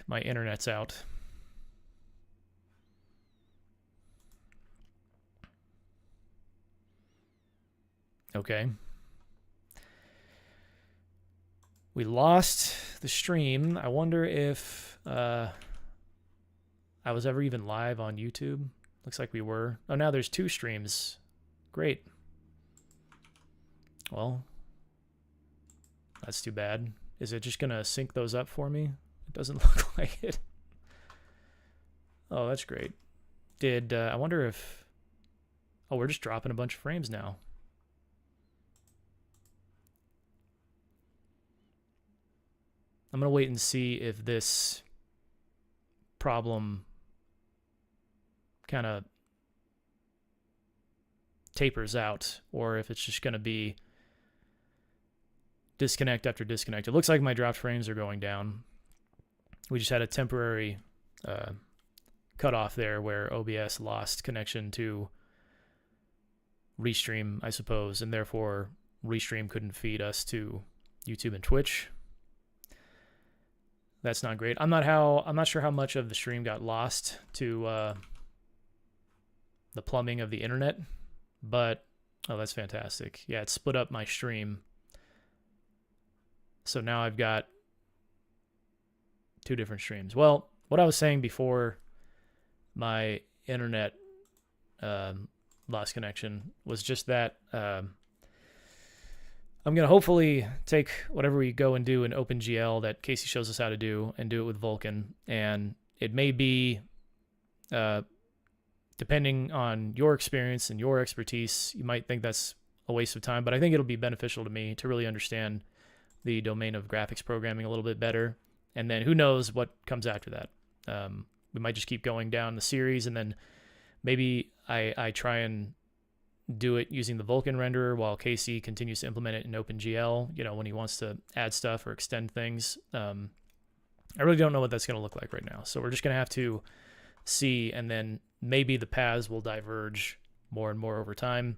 my internet's out. Okay. We lost the stream. I wonder if I was ever even live on YouTube. Looks like we were. Oh, now there's 2 streams. Great. Well, that's too bad. Is it just going to sync those up for me? It doesn't look like it. Oh, that's great. I wonder if... Oh, we're just dropping a bunch of frames now. I'm going to wait and see if this problem kind of tapers out, or if it's just going to be disconnect after disconnect. It looks like my dropped frames are going down. We just had a temporary cutoff there where OBS lost connection to Restream, I suppose, and therefore Restream couldn't feed us to YouTube and Twitch. That's not great. I'm not sure how much of the stream got lost to the plumbing of the internet, but oh, that's fantastic. Yeah, it split up my stream. So now I've got 2 different streams. Well, what I was saying before my internet lost connection was just that I'm going to hopefully take whatever we go and do in OpenGL that Casey shows us how to do and do it with Vulkan. And it may be, depending on your experience and your expertise, you might think that's a waste of time, but I think it'll be beneficial to me to really understand the domain of graphics programming a little bit better. And then who knows what comes after that. We might just keep going down the series, and then maybe I try and do it using the Vulkan renderer while Casey continues to implement it in OpenGL, you know, when he wants to add stuff or extend things. I really don't know what that's going to look like right now. So we're just going to have to see, and then maybe the paths will diverge more and more over time.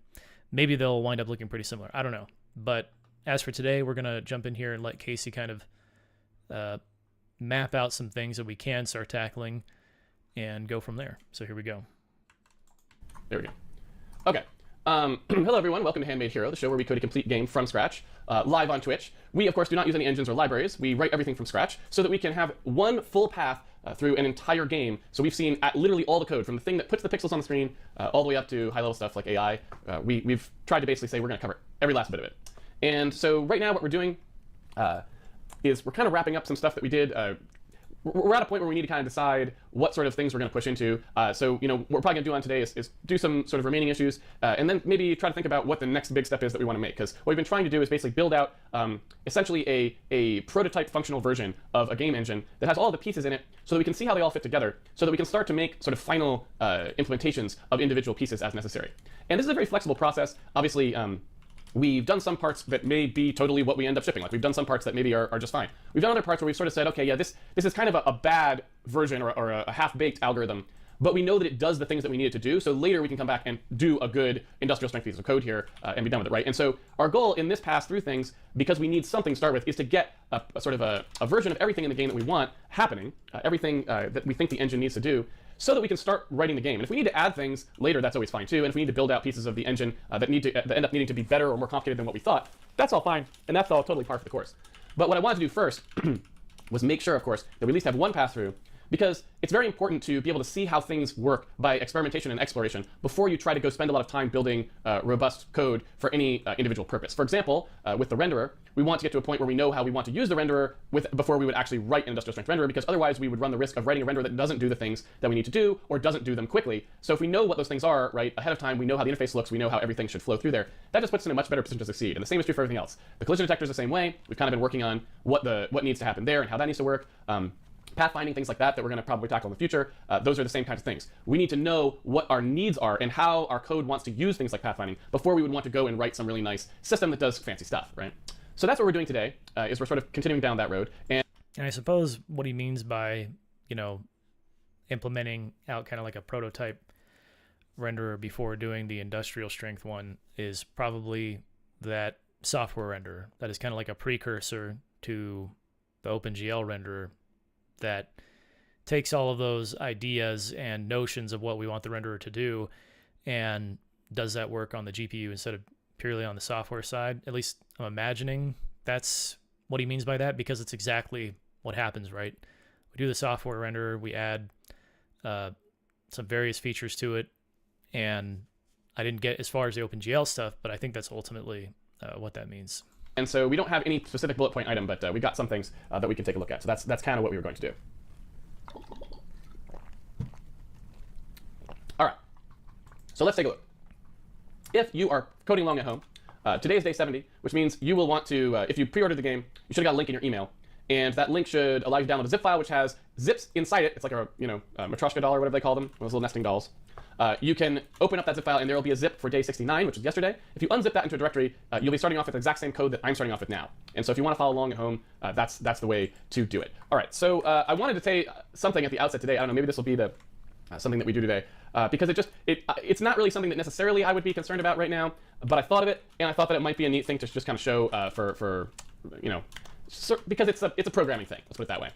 Maybe they'll wind up looking pretty similar. I don't know. But as for today, we're going to jump in here and let Casey kind of map out some things that we can start tackling and go from there. So here we go. There we go. Okay. Hello, everyone. Welcome to Handmade Hero, the show where we code a complete game from scratch, live on Twitch. We, of course, do not use any engines or libraries. We write everything from scratch so that we can have one full path through an entire game. So we've seen literally all the code, from the thing that puts the pixels on the screen all the way up to high-level stuff like AI. We've tried to basically say we're going to cover every last bit of it. And so right now what we're doing is we're kind of wrapping up some stuff that we did. We're at a point where we need to kind of decide what sort of things we're going to push into. So, you know, what we're probably going to do on today is do some sort of remaining issues, and then maybe try to think about what the next big step is that we want to make. Because what we've been trying to do is basically build out essentially a prototype functional version of a game engine that has all the pieces in it so that we can see how they all fit together, so that we can start to make sort of final implementations of individual pieces as necessary. And this is a very flexible process. Obviously, we've done some parts that may be totally what we end up shipping. Like, we've done some parts that maybe are just fine. We've done other parts where we've sort of said, okay, yeah, this is kind of a bad version or a half-baked algorithm, but we know that it does the things that we need it to do, so later we can come back and do a good industrial strength piece of code here and be done with it, right? And so our goal in this pass through things, because we need something to start with, is to get a sort of a version of everything in the game that we want happening, everything that we think the engine needs to do, so that we can start writing the game. And if we need to add things later, that's always fine too. And if we need to build out pieces of the engine that end up needing to be better or more complicated than what we thought, that's all fine, and that's all totally par for the course. But what I wanted to do first was make sure, of course, that we at least have one pass through, because it's very important to be able to see how things work by experimentation and exploration before you try to go spend a lot of time building robust code for any individual purpose. For example, with the renderer, we want to get to a point where we know how we want to use the renderer before we would actually write an industrial strength renderer, because otherwise we would run the risk of writing a renderer that doesn't do the things that we need to do or doesn't do them quickly. So if we know what those things are right ahead of time, we know how the interface looks, we know how everything should flow through there, that just puts us in a much better position to succeed. And the same is true for everything else. The collision detector is the same way. We've kind of been working on what needs to happen there and how that needs to work. Pathfinding, things like that we're going to probably tackle in the future, those are the same kinds of things. We need to know what our needs are and how our code wants to use things like pathfinding before we would want to go and write some really nice system that does fancy stuff, right? So that's what we're doing today, is we're sort of continuing down that road. And I suppose what he means by, you know, implementing out kind of like a prototype renderer before doing the industrial strength one is probably that software renderer that is kind of like a precursor to the OpenGL renderer that takes all of those ideas and notions of what we want the renderer to do and does that work on the GPU instead of purely on the software side. At least I'm imagining that's what he means by that, because it's exactly what happens, right? We do the software renderer, we add some various features to it, and I didn't get as far as the OpenGL stuff, but I think that's ultimately what that means. And so we don't have any specific bullet point item, but we got some things that we can take a look at. So that's kind of what we were going to do. All right. So let's take a look. If you are coding along at home, today is day 70, which means you will want to, if you pre-ordered the game, you should have got a link in your email. And that link should allow you to download a zip file, which has zips inside it. It's like a Matryoshka doll or whatever they call them, those little nesting dolls. You can open up that zip file, and there will be a zip for day 69, which was yesterday. If you unzip that into a directory, you'll be starting off with the exact same code that I'm starting off with now. And so if you want to follow along at home, that's the way to do it. All right, so I wanted to say something at the outset today. I don't know, maybe this will be the something that we do today, because it's not really something that necessarily I would be concerned about right now, but I thought of it, and I thought that it might be a neat thing to just kind of show because it's a programming thing. Let's put it that way.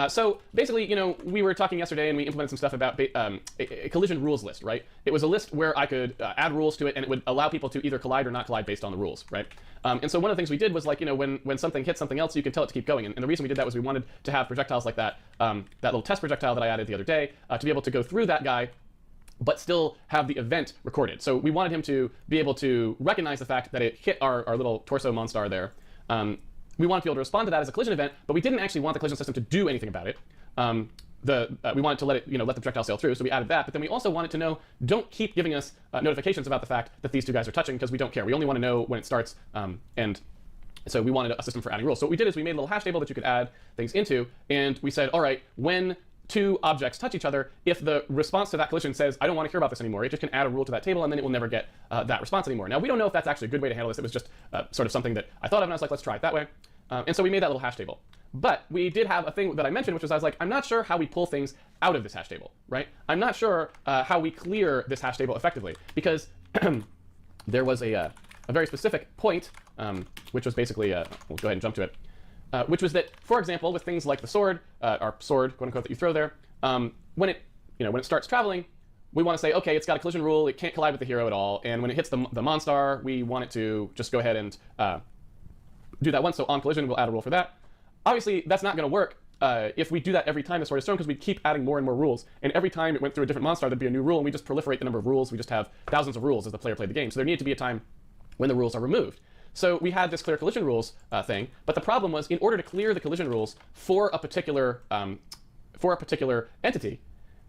So basically, we were talking yesterday and we implemented some stuff about a collision rules list, right? It was a list where I could add rules to it, and it would allow people to either collide or not collide based on the rules, right? And so one of the things we did was, like, when something hits something else, you could tell it to keep going. And the reason we did that was we wanted to have projectiles like that, that little test projectile that I added the other day, to be able to go through that guy, but still have the event recorded. So we wanted him to be able to recognize the fact that it hit our little torso monstar there. We wanted to be able to respond to that as a collision event, but we didn't actually want the collision system to do anything about it. We wanted to let it, let the projectile sail through, so we added that. But then we also wanted to know, don't keep giving us notifications about the fact that these two guys are touching, because we don't care. We only want to know when it starts, and so we wanted a system for adding rules. So what we did is we made a little hash table that you could add things into, and we said, all right, when two objects touch each other, if the response to that collision says, I don't want to hear about this anymore, it just can add a rule to that table, and then it will never get that response anymore. Now, we don't know if that's actually a good way to handle this. It was just sort of something that I thought of, and I was like, let's try it that way. And so we made that little hash table. But we did have a thing that I mentioned, which was I was like, I'm not sure how we pull things out of this hash table, right? I'm not sure how we clear this hash table effectively, because there was a very specific point, which was basically, we'll go ahead and jump to it, which was that, for example, with things like the sword, or sword, quote unquote, that you throw there, when it starts traveling, we want to say, okay, it's got a collision rule, it can't collide with the hero at all, and when it hits the monstar, we want it to just go ahead and do that once. So on collision, we'll add a rule for that. Obviously, that's not going to work if we do that every time the sword is thrown, because we'd keep adding more and more rules. And every time it went through a different monstar, there'd be a new rule, and we just proliferate the number of rules. We just have thousands of rules as the player played the game. So there needed to be a time when the rules are removed. So we had this clear collision rules thing, but the problem was, in order to clear the collision rules for a particular entity,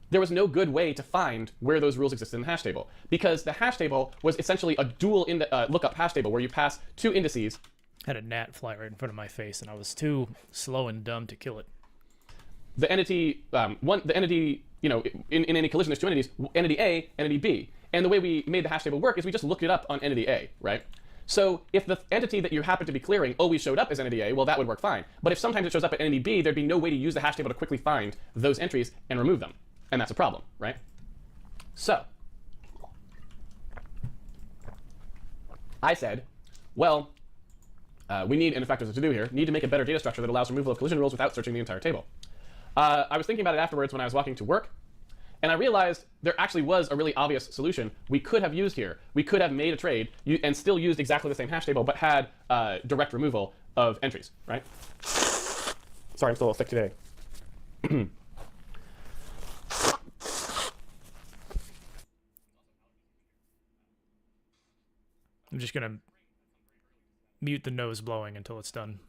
there was no good way to find where those rules existed in the hash table, because the hash table was essentially a dual lookup hash table where you pass two indices. Had a gnat fly right in front of my face, and I was too slow and dumb to kill it. The entity, in any collision, there's two entities, entity A, entity B. And the way we made the hash table work is we just looked it up on entity A, right? So if the entity that you happen to be clearing always showed up as entity A, well, that would work fine. But if sometimes it shows up at entity B, there'd be no way to use the hash table to quickly find those entries and remove them. And that's a problem, right? So I said, well, we need, and in fact, there's what to do here, need to make a better data structure that allows removal of collision rules without searching the entire table. I was thinking about it afterwards when I was walking to work, and I realized there actually was a really obvious solution we could have used here. We could have made a trade and still used exactly the same hash table, but had direct removal of entries, right? Sorry, I'm still a little thick today. I'm just going to mute the nose blowing until it's done.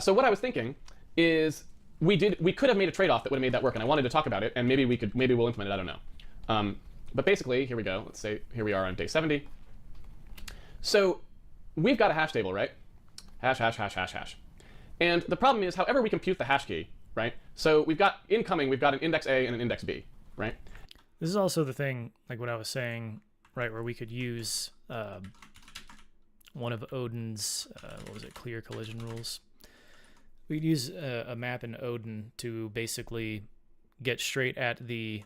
So what I was thinking is we could have made a trade-off that would have made that work, and I wanted to talk about it, and maybe we'll implement it, I don't know. But basically, here we go. Let's say here we are on day 70. So we've got a hash table, right? Hash, hash, hash, hash, hash. And the problem is, however we compute the hash key, right? So we've got incoming, we've got an index A and an index B, right? This is also the thing, like what I was saying, right, where we could use one of Odin's, what was it, clear collision rules. We'd use a map in Odin to basically get straight at the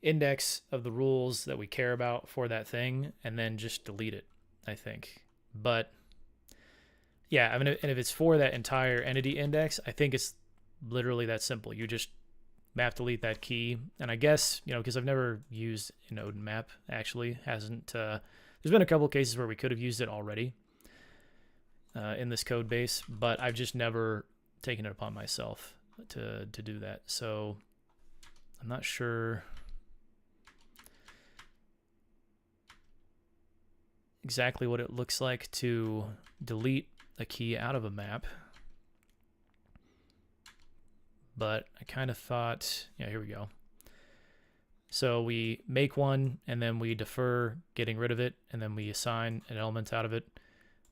index of the rules that we care about for that thing, and then just delete it. I think. But yeah, I mean, and if it's for that entire entity index, I think it's literally that simple. You just map delete that key. And I guess, because I've never used an Odin map, actually, there's been a couple cases where we could have used it already in this code base, but I've just never taken it upon myself to do that. So I'm not sure exactly what it looks like to delete a key out of a map, but I kind of thought, yeah, here we go. So we make one, and then we defer getting rid of it, and then we assign an element out of it.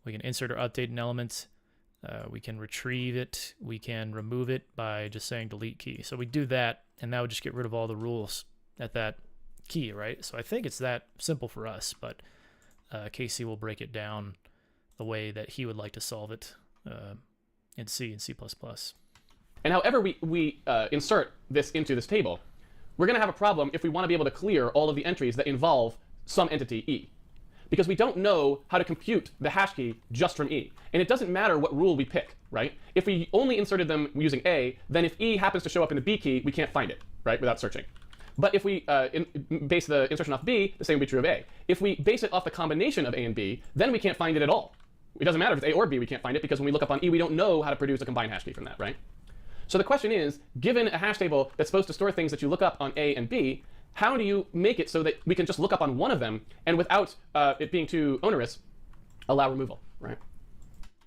We can insert or update an element. We can retrieve it. We can remove it by just saying delete key. So we do that, and that would just get rid of all the rules at that key, right? So I think it's that simple for us, but Casey will break it down the way that he would like to solve it in C and C++. And however we insert this into this table, we're going to have a problem if we want to be able to clear all of the entries that involve some entity E. Because we don't know how to compute the hash key just from E. And it doesn't matter what rule we pick, right? If we only inserted them using A, then if E happens to show up in the B key, we can't find it, right, without searching. But if we base the insertion off B, the same would be true of A. If we base it off the combination of A and B, then we can't find it at all. It doesn't matter if it's A or B, we can't find it, because when we look up on E, we don't know how to produce a combined hash key from that, right? So the question is, given a hash table that's supposed to store things that you look up on A and B, how do you make it so that we can just look up on one of them and without it being too onerous, allow removal, right?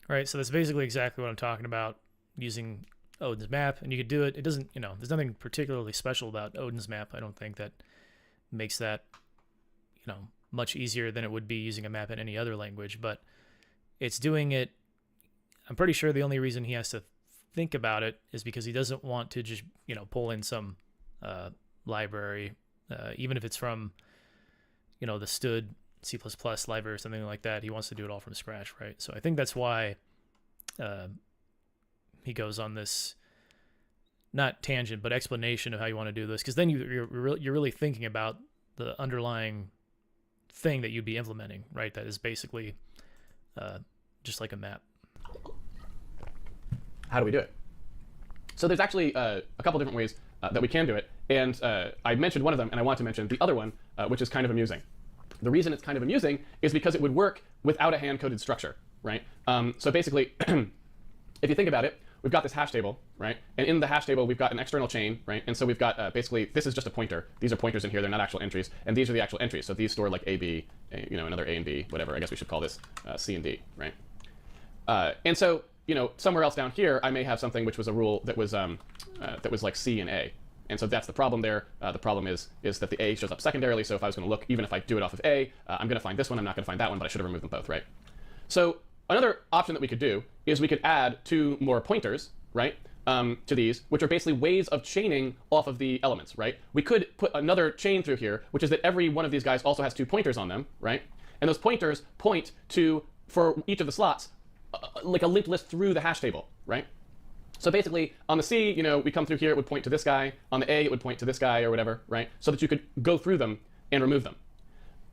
Right, so that's basically exactly what I'm talking about using Odin's map, and you could do it. It doesn't, there's nothing particularly special about Odin's map. I don't think that makes that, much easier than it would be using a map in any other language, but it's doing it. I'm pretty sure the only reason he has to think about it is because he doesn't want to just, pull in some library, even if it's from, the stud C++ library or something like that. He wants to do it all from scratch, right? So I think that's why he goes on this, not tangent, but explanation of how you want to do this, because then you're really thinking about the underlying thing that you'd be implementing, right? That is basically just like a map. How do we do it? So there's actually a couple different ways that we can do it. And I mentioned one of them, and I want to mention the other one, which is kind of amusing. The reason it's kind of amusing is because it would work without a hand-coded structure, right? So basically, if you think about it, we've got this hash table, right? And in the hash table, we've got an external chain, right? And so we've got basically, this is just a pointer. These are pointers in here. They're not actual entries. And these are the actual entries. So these store like A, B, another A and B, whatever. I guess we should call this C and D, right? And so, somewhere else down here, I may have something which was a rule that was like C and A. And so that's the problem there. The problem is that the A shows up secondarily. So if I was going to look, even if I do it off of A, I'm going to find this one. I'm not going to find that one, but I should have removed them both, right? So another option that we could do is we could add 2 more pointers, right, to these, which are basically ways of chaining off of the elements, right? We could put another chain through here, which is that every one of these guys also has 2 pointers on them, right? And those pointers point to, for each of the slots, like a linked list through the hash table, right? So basically, on the C, we come through here, it would point to this guy. On the A, it would point to this guy or whatever, right? So that you could go through them and remove them.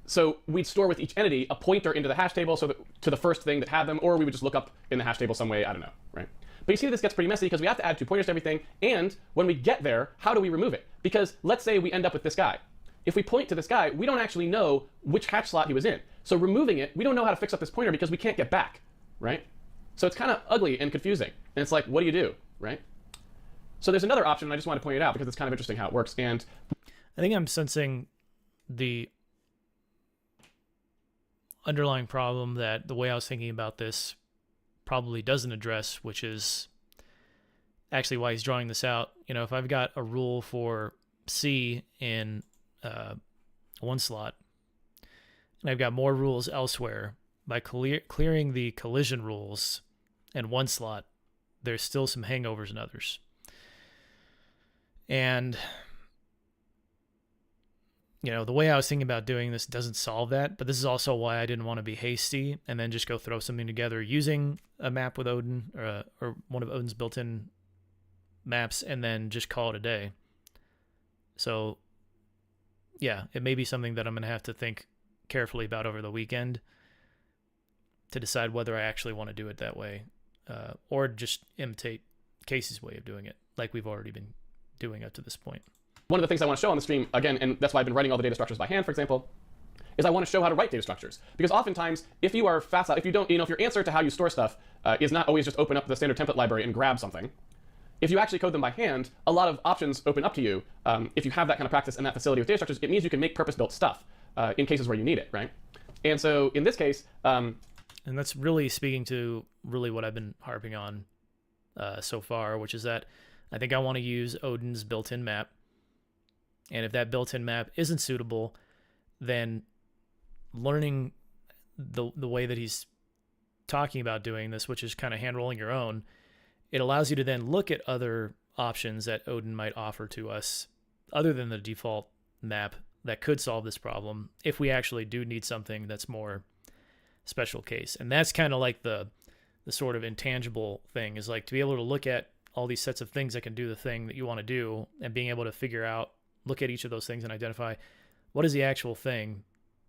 So we'd store with each entity a pointer into the hash table so that to the first thing that had them, or we would just look up in the hash table some way, I don't know, right? But you see this gets pretty messy because we have to add 2 pointers to everything, and when we get there, how do we remove it? Because let's say we end up with this guy. If we point to this guy, we don't actually know which hash slot he was in. So removing it, we don't know how to fix up this pointer because we can't get back, right? So it's kind of ugly and confusing. And it's like, what do you do, right? So there's another option, and I just want to point it out because it's kind of interesting how it works. And I think I'm sensing the underlying problem that the way I was thinking about this probably doesn't address, which is actually why he's drawing this out. If I've got a rule for C in one slot, and I've got more rules elsewhere, by clearing the collision rules in one slot, there's still some hangovers in others. And, the way I was thinking about doing this doesn't solve that, but this is also why I didn't want to be hasty and then just go throw something together using a map with Odin or one of Odin's built-in maps and then just call it a day. So, yeah, it may be something that I'm going to have to think carefully about over the weekend. to decide whether I actually want to do it that way, or just imitate Casey's way of doing it, like we've already been doing up to this point. One of the things I want to show on the stream, again, and that's why I've been writing all the data structures by hand, for example, is I want to show how to write data structures. Because oftentimes, if you are facile, if you don't, if your answer to how you store stuff is not always just open up the standard template library and grab something, if you actually code them by hand, a lot of options open up to you. If you have that kind of practice and that facility with data structures, it means you can make purpose-built stuff in cases where you need it, right? And so in this case... and that's really speaking to really what I've been harping on so far, which is that I think I want to use Odin's built-in map. And if that built-in map isn't suitable, then learning the way that he's talking about doing this, which is kind of hand-rolling your own, it allows you to then look at other options that Odin might offer to us other than the default map that could solve this problem if we actually do need something that's more special case. And that's kind of like the sort of intangible thing, is like to be able to look at all these sets of things that can do the thing that you want to do, and being able to figure out, look at each of those things and identify what is the actual thing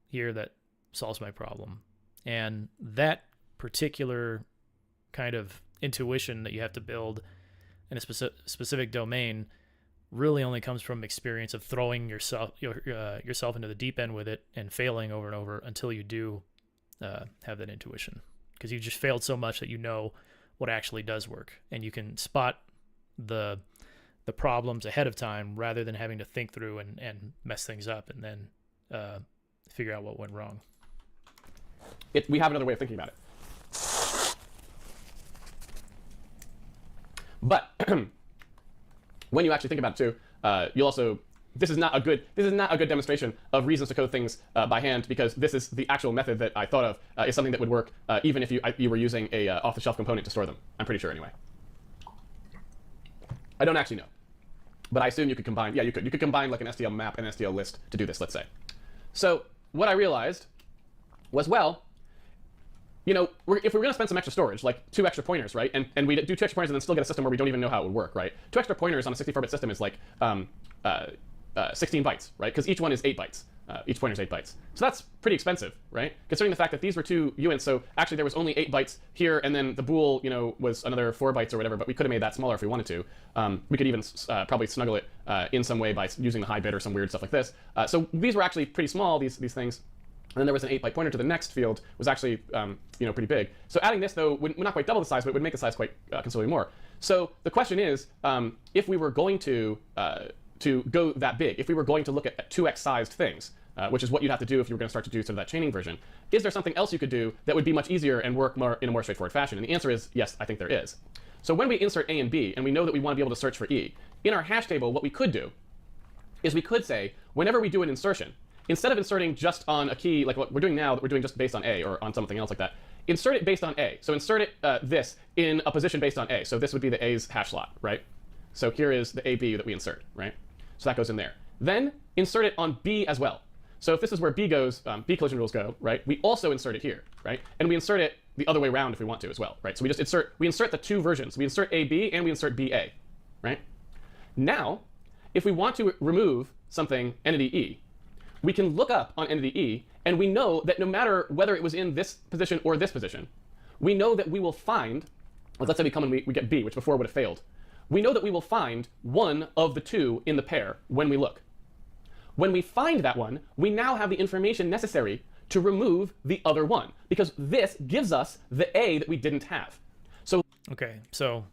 here that solves my problem. And that particular kind of intuition that you have to build in a specific domain really only comes from experience of throwing yourself into the deep end with it and failing over and over until you do have that intuition, because you just failed so much that you know what actually does work, and you can spot the problems ahead of time rather than having to think through and mess things up and then figure out what went wrong. We have another way of thinking about it. But when you actually think about it too, you'll also, this is not a good demonstration of reasons to code things by hand, because this is the actual method that I thought of is something that would work even if you were using a off-the-shelf component to store them. I'm pretty sure anyway. I don't actually know, but I assume you could combine. Yeah, you could combine like an STL map and an STL list to do this, let's say. So what I realized was, well, if we're going to spend some extra storage, like 2 extra pointers, right? And we do 2 extra pointers and then still get a system where we don't even know how it would work, right? 2 extra pointers on a 64-bit system is like 16 bytes, right? Because each one is 8 bytes. Each pointer is 8 bytes. So that's pretty expensive, right? Considering the fact that these were 2 uints, so actually there was only 8 bytes here, and then the bool, was another 4 bytes or whatever, but we could have made that smaller if we wanted to. We could even probably snuggle it in some way by using the high bit or some weird stuff like this. So these were actually pretty small, these things. And then there was an 8-byte pointer to the next field, was actually pretty big. So adding this, though, would not quite double the size, but it would make the size quite considerably more. So the question is, if we were going to go that big, if we were going to look at 2x sized things, which is what you'd have to do if you were going to start to do sort of that chaining version, is there something else you could do that would be much easier and work in a more straightforward fashion? And the answer is yes, I think there is. So when we insert A and B, and we know that we want to be able to search for E, in our hash table, what we could do is we could say, whenever we do an insertion, instead of inserting just on a key, like what we're doing now, that we're doing just based on A or on something else like that, insert it based on A. So insert it this in a position based on A. So this would be the A's hash slot, right? So here is the AB that we insert, right? So that goes in there. Then insert it on B as well. So if this is where B goes, B collision rules go, right? We also insert it here, right? And we insert it the other way around if we want to as well, right? So we insert the 2 versions. We insert AB and we insert BA, right? Now, if we want to remove something entity E, we can look up on entity E, and we know that no matter whether it was in this position or this position, we know that we will find, let's say we come and we get B, which before would have failed. We know that we will find one of the 2 in the pair when we look. When we find that one, we now have the information necessary to remove the other one, because this gives us the A that we didn't have. So okay, so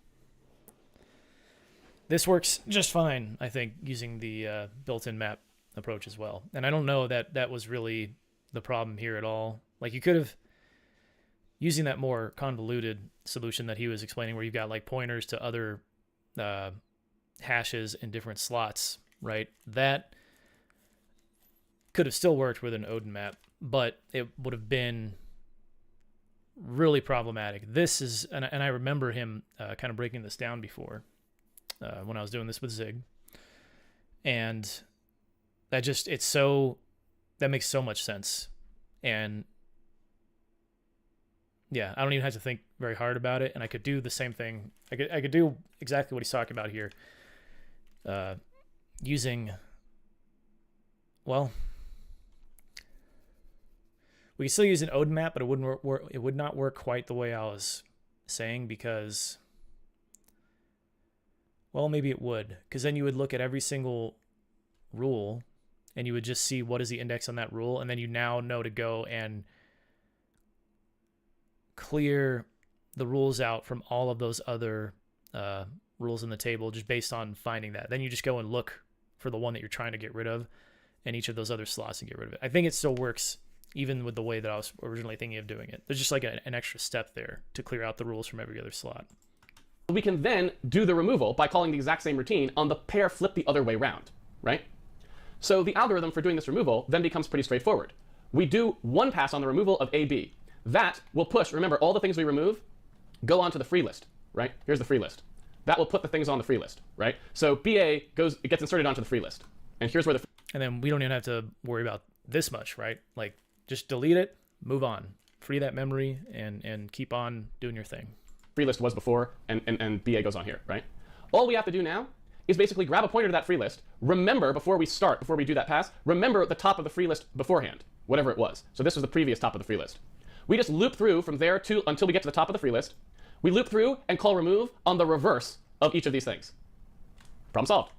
this works just fine, I think, using the built-in map approach as well. And I don't know that that was really the problem here at all. Like, you could have, using that more convoluted solution that he was explaining, where you've got like pointers to other hashes in different slots, right? That could have still worked with an Odin map, but it would have been really problematic. This is, and I remember him kind of breaking this down before when I was doing this with Zig. And that just, that makes so much sense. And yeah, I don't even have to think very hard about it. And I could do the same thing. I could do exactly what he's talking about here. Using, well, We could still use an Odin map, but it wouldn't work. It would not work quite the way I was saying because, well, maybe it would, because then you would look at every single rule, and you would just see what is the index on that rule, and then you now know to go and clear the rules out from all of those other rules in the table just based on finding that. Then you just go and look for the one that you're trying to get rid of in each of those other slots and get rid of it. I think it still works even with the way that I was originally thinking of doing it. There's just like an extra step there to clear out the rules from every other slot. We can then do the removal by calling the exact same routine on the pair flip the other way round, right? So the algorithm for doing this removal then becomes pretty straightforward. We do one pass on the removal of AB. That will push, remember, all the things we remove go onto the free list, right? Here's the free list. That will put the things on the free list, right? So BA it gets inserted onto the free list. And here's where the... And then we don't even have to worry about this much, right? Like, just delete it, move on. Free that memory, and keep on doing your thing. Free list was before, and BA goes on here, right? All we have to do now is basically grab a pointer to that free list. Remember, before we do that pass, remember the top of the free list beforehand, whatever it was. So this was the previous top of the free list. We just loop through from there until we get to the top of the free list. We loop through and call remove on the reverse of each of these things. Problem solved.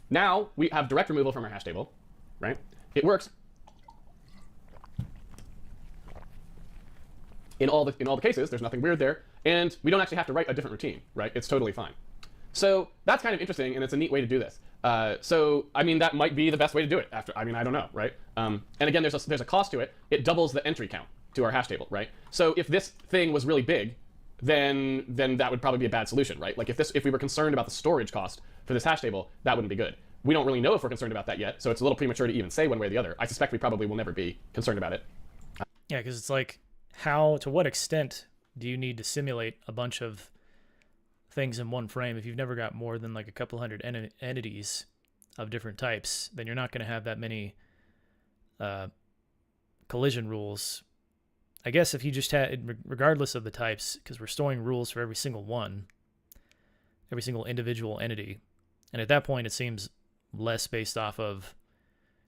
Now we have direct removal from our hash table, right? It works in all the cases. There's nothing weird there, and we don't actually have to write a different routine, right? It's totally fine. So that's kind of interesting, and it's a neat way to do this. So I mean, that might be the best way to do it. I don't know, right? And again, there's a cost to it. It doubles the entry count to our hash table, right? So if this thing was really big, then that would probably be a bad solution, right? Like if we were concerned about the storage cost for this hash table, that wouldn't be good. We don't really know if we're concerned about that yet, so it's a little premature to even say one way or the other. I suspect we probably will never be concerned about it. Yeah, because it's like, to what extent do you need to simulate a bunch of things in one frame? If you've never got more than like a couple hundred entities of different types, then you're not going to have that many collision rules. I guess if you just had, regardless of the types, because we're storing rules for every single one, every single individual entity, and at that point it seems less based off of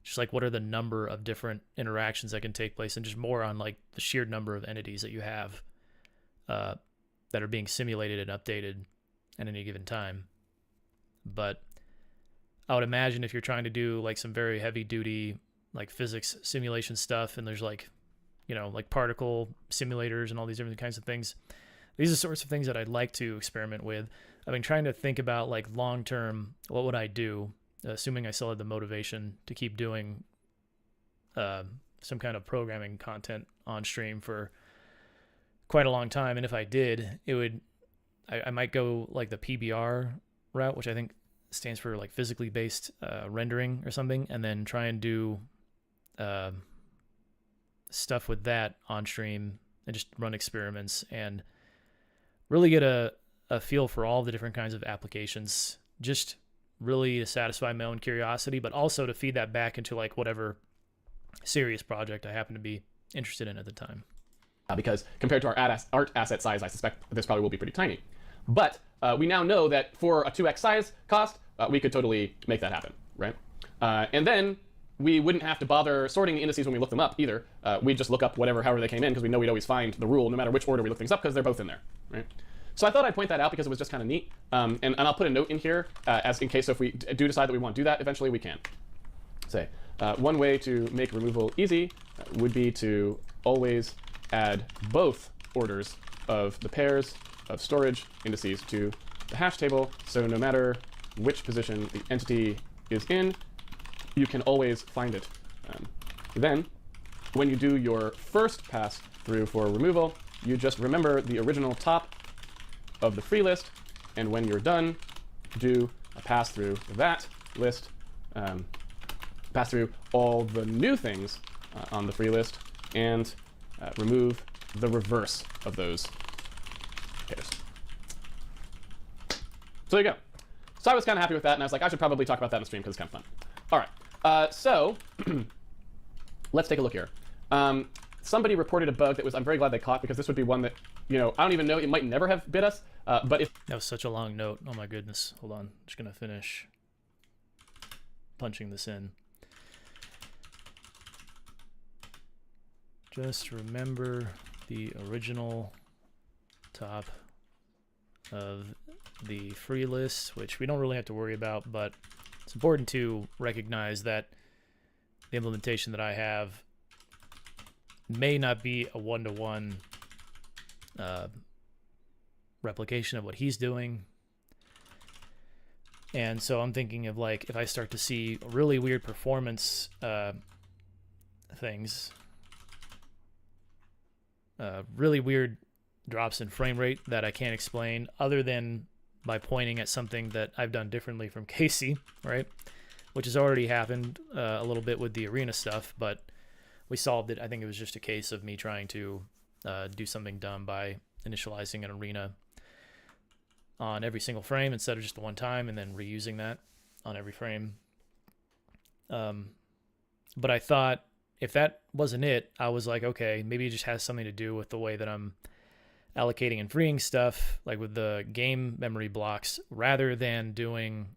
just like what are the number of different interactions that can take place, and just more on like the sheer number of entities that you have that are being simulated and updated at any given time. But I would imagine if you're trying to do like some very heavy duty like physics simulation stuff, and there's like, you know, like particle simulators and all these different kinds of things, these are sorts of things that I'd like to experiment with. I've been trying to think about like long term, what would I do, assuming I still had the motivation to keep doing some kind of programming content on stream for quite a long time. And if I did, I might go like the PBR route, which I think stands for like physically based rendering or something, and then try and do stuff with that on stream and just run experiments and really get a feel for all the different kinds of applications, just really to satisfy my own curiosity, but also to feed that back into like whatever serious project I happen to be interested in at the time. Because compared to our art asset size, I suspect this probably will be pretty tiny. But we now know that for a 2x size cost, we could totally make that happen, right? And then we wouldn't have to bother sorting the indices when we look them up either. We'd just look up however they came in, because we know we'd always find the rule no matter which order we look things up, because they're both in there, right? So I thought I'd point that out because it was just kind of neat. And I'll put a note in here as in case if we do decide that we want to do that, eventually we can. Say, one way to make removal easy would be to always add both orders of the pairs of storage indices to the hash table, so no matter which position the entity is in, you can always find it. Then, when you do your first pass through for removal, you just remember the original top of the free list, and when you're done, do a pass through that list, pass through all the new things on the free list, and remove the reverse of those pairs. So there you go. So I was kind of happy with that, and I was like, I should probably talk about that in the stream because it's kind of fun. All right, so let's take a look here. Somebody reported a bug that I'm very glad they caught, because this would be one that, you know, I don't even know, it might never have bit us, but if... That was such a long note. Oh my goodness. Hold on. I'm just going to finish punching this in. Just remember the original top of the free list, which we don't really have to worry about, but it's important to recognize that the implementation that I have may not be a one-to-one replication of what he's doing. And so I'm thinking of, like, if I start to see really weird performance things, really weird drops in frame rate that I can't explain other than by pointing at something that I've done differently from Casey, right? Which has already happened a little bit with the arena stuff, but we solved it. I think it was just a case of me trying to do something dumb by initializing an arena on every single frame instead of just the one time, and then reusing that on every frame. But I thought if that wasn't it, I was like, okay, maybe it just has something to do with the way that I'm allocating and freeing stuff, like with the game memory blocks, rather than doing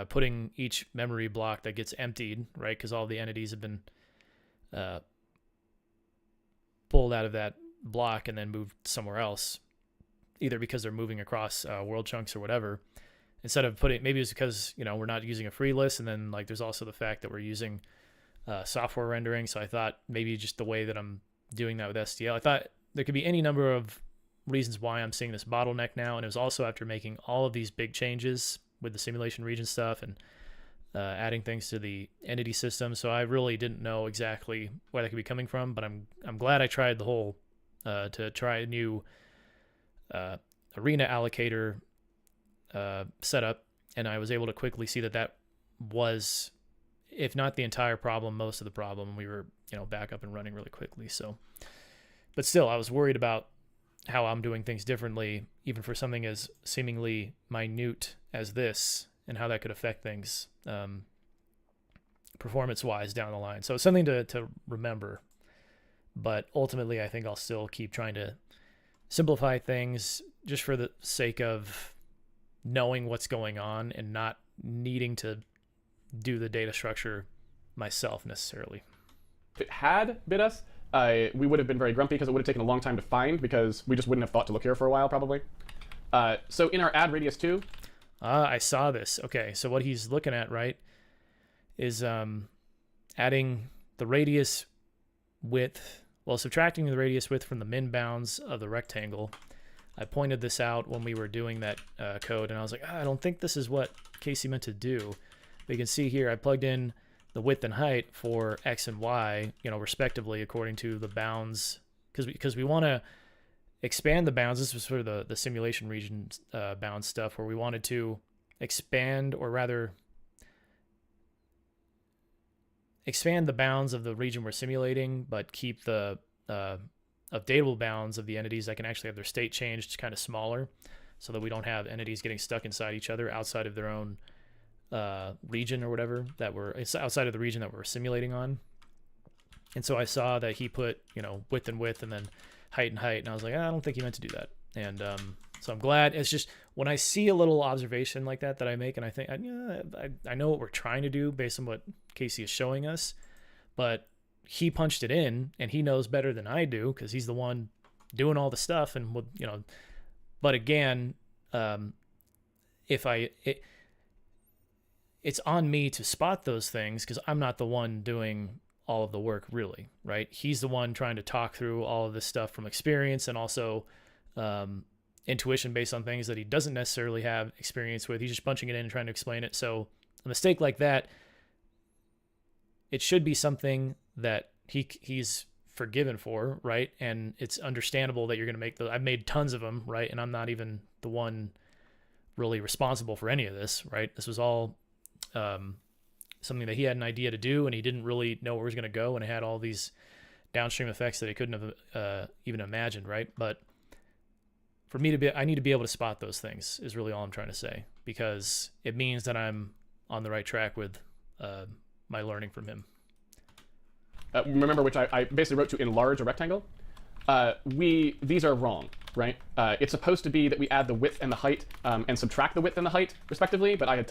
putting each memory block that gets emptied, right? Because all the entities have been pulled out of that block and then moved somewhere else, either because they're moving across world chunks or whatever. Instead of putting, maybe it's because, you know, we're not using a free list, and then like there's also the fact that we're using software rendering. So I thought maybe just the way that I'm doing that with STL, I thought there could be any number of reasons why I'm seeing this bottleneck now. And it was also after making all of these big changes with the simulation region stuff and adding things to the entity system. So I really didn't know exactly where that could be coming from, but I'm glad I tried the whole to try a new arena allocator setup, and I was able to quickly see that that was, if not the entire problem, most of the problem. We were, you know, back up and running really quickly. So, but still, I was worried about how I'm doing things differently, even for something as seemingly minute as this, and how that could affect things performance-wise down the line. So it's something to remember. But ultimately, I think I'll still keep trying to simplify things just for the sake of knowing what's going on and not needing to do the data structure myself necessarily. If it had bit us, we would have been very grumpy because it would have taken a long time to find, because we just wouldn't have thought to look here for a while probably. So in our add radius 2, I saw this. Okay, so what he's looking at, right, is adding the radius width, well, subtracting the radius width from the min bounds of the rectangle. I pointed this out when we were doing that code, and I was like, I don't think this is what Casey meant to do. But you can see here, I plugged in the width and height for X and Y, you know, respectively, according to the bounds, because we want to expand the bounds. This was for the simulation region bound stuff, where we wanted to expand, or rather expand the bounds of the region we're simulating, but keep the updatable bounds of the entities that can actually have their state changed kind of smaller, so that we don't have entities getting stuck inside each other outside of their own region or whatever it's outside of the region that we're simulating on. And so I saw that he put, you know, width and width and then height and height, and I was like, I don't think he meant to do that. And so I'm glad. It's just when I see a little observation like that I make, and I think, I know what we're trying to do based on what Casey is showing us, but he punched it in, and he knows better than I do because he's the one doing all the stuff. And you know, but again, it's on me to spot those things, because I'm not the one doing all of the work, really, right? He's the one trying to talk through all of this stuff from experience, and also intuition based on things that he doesn't necessarily have experience with. He's just punching it in and trying to explain it. So a mistake like that, it should be something that he's forgiven for, right? And it's understandable that you're going to make those. I've made tons of them, right? And I'm not even the one really responsible for any of this, right? This was all something that he had an idea to do, and he didn't really know where it was going to go, and it had all these downstream effects that he couldn't have even imagined, right? But for me I need to be able to spot those things, is really all I'm trying to say, because it means that I'm on the right track with my learning from him. Remember, which I basically wrote to enlarge a rectangle. These are wrong. right? It's supposed to be that we add the width and the height and subtract the width and the height, respectively, but I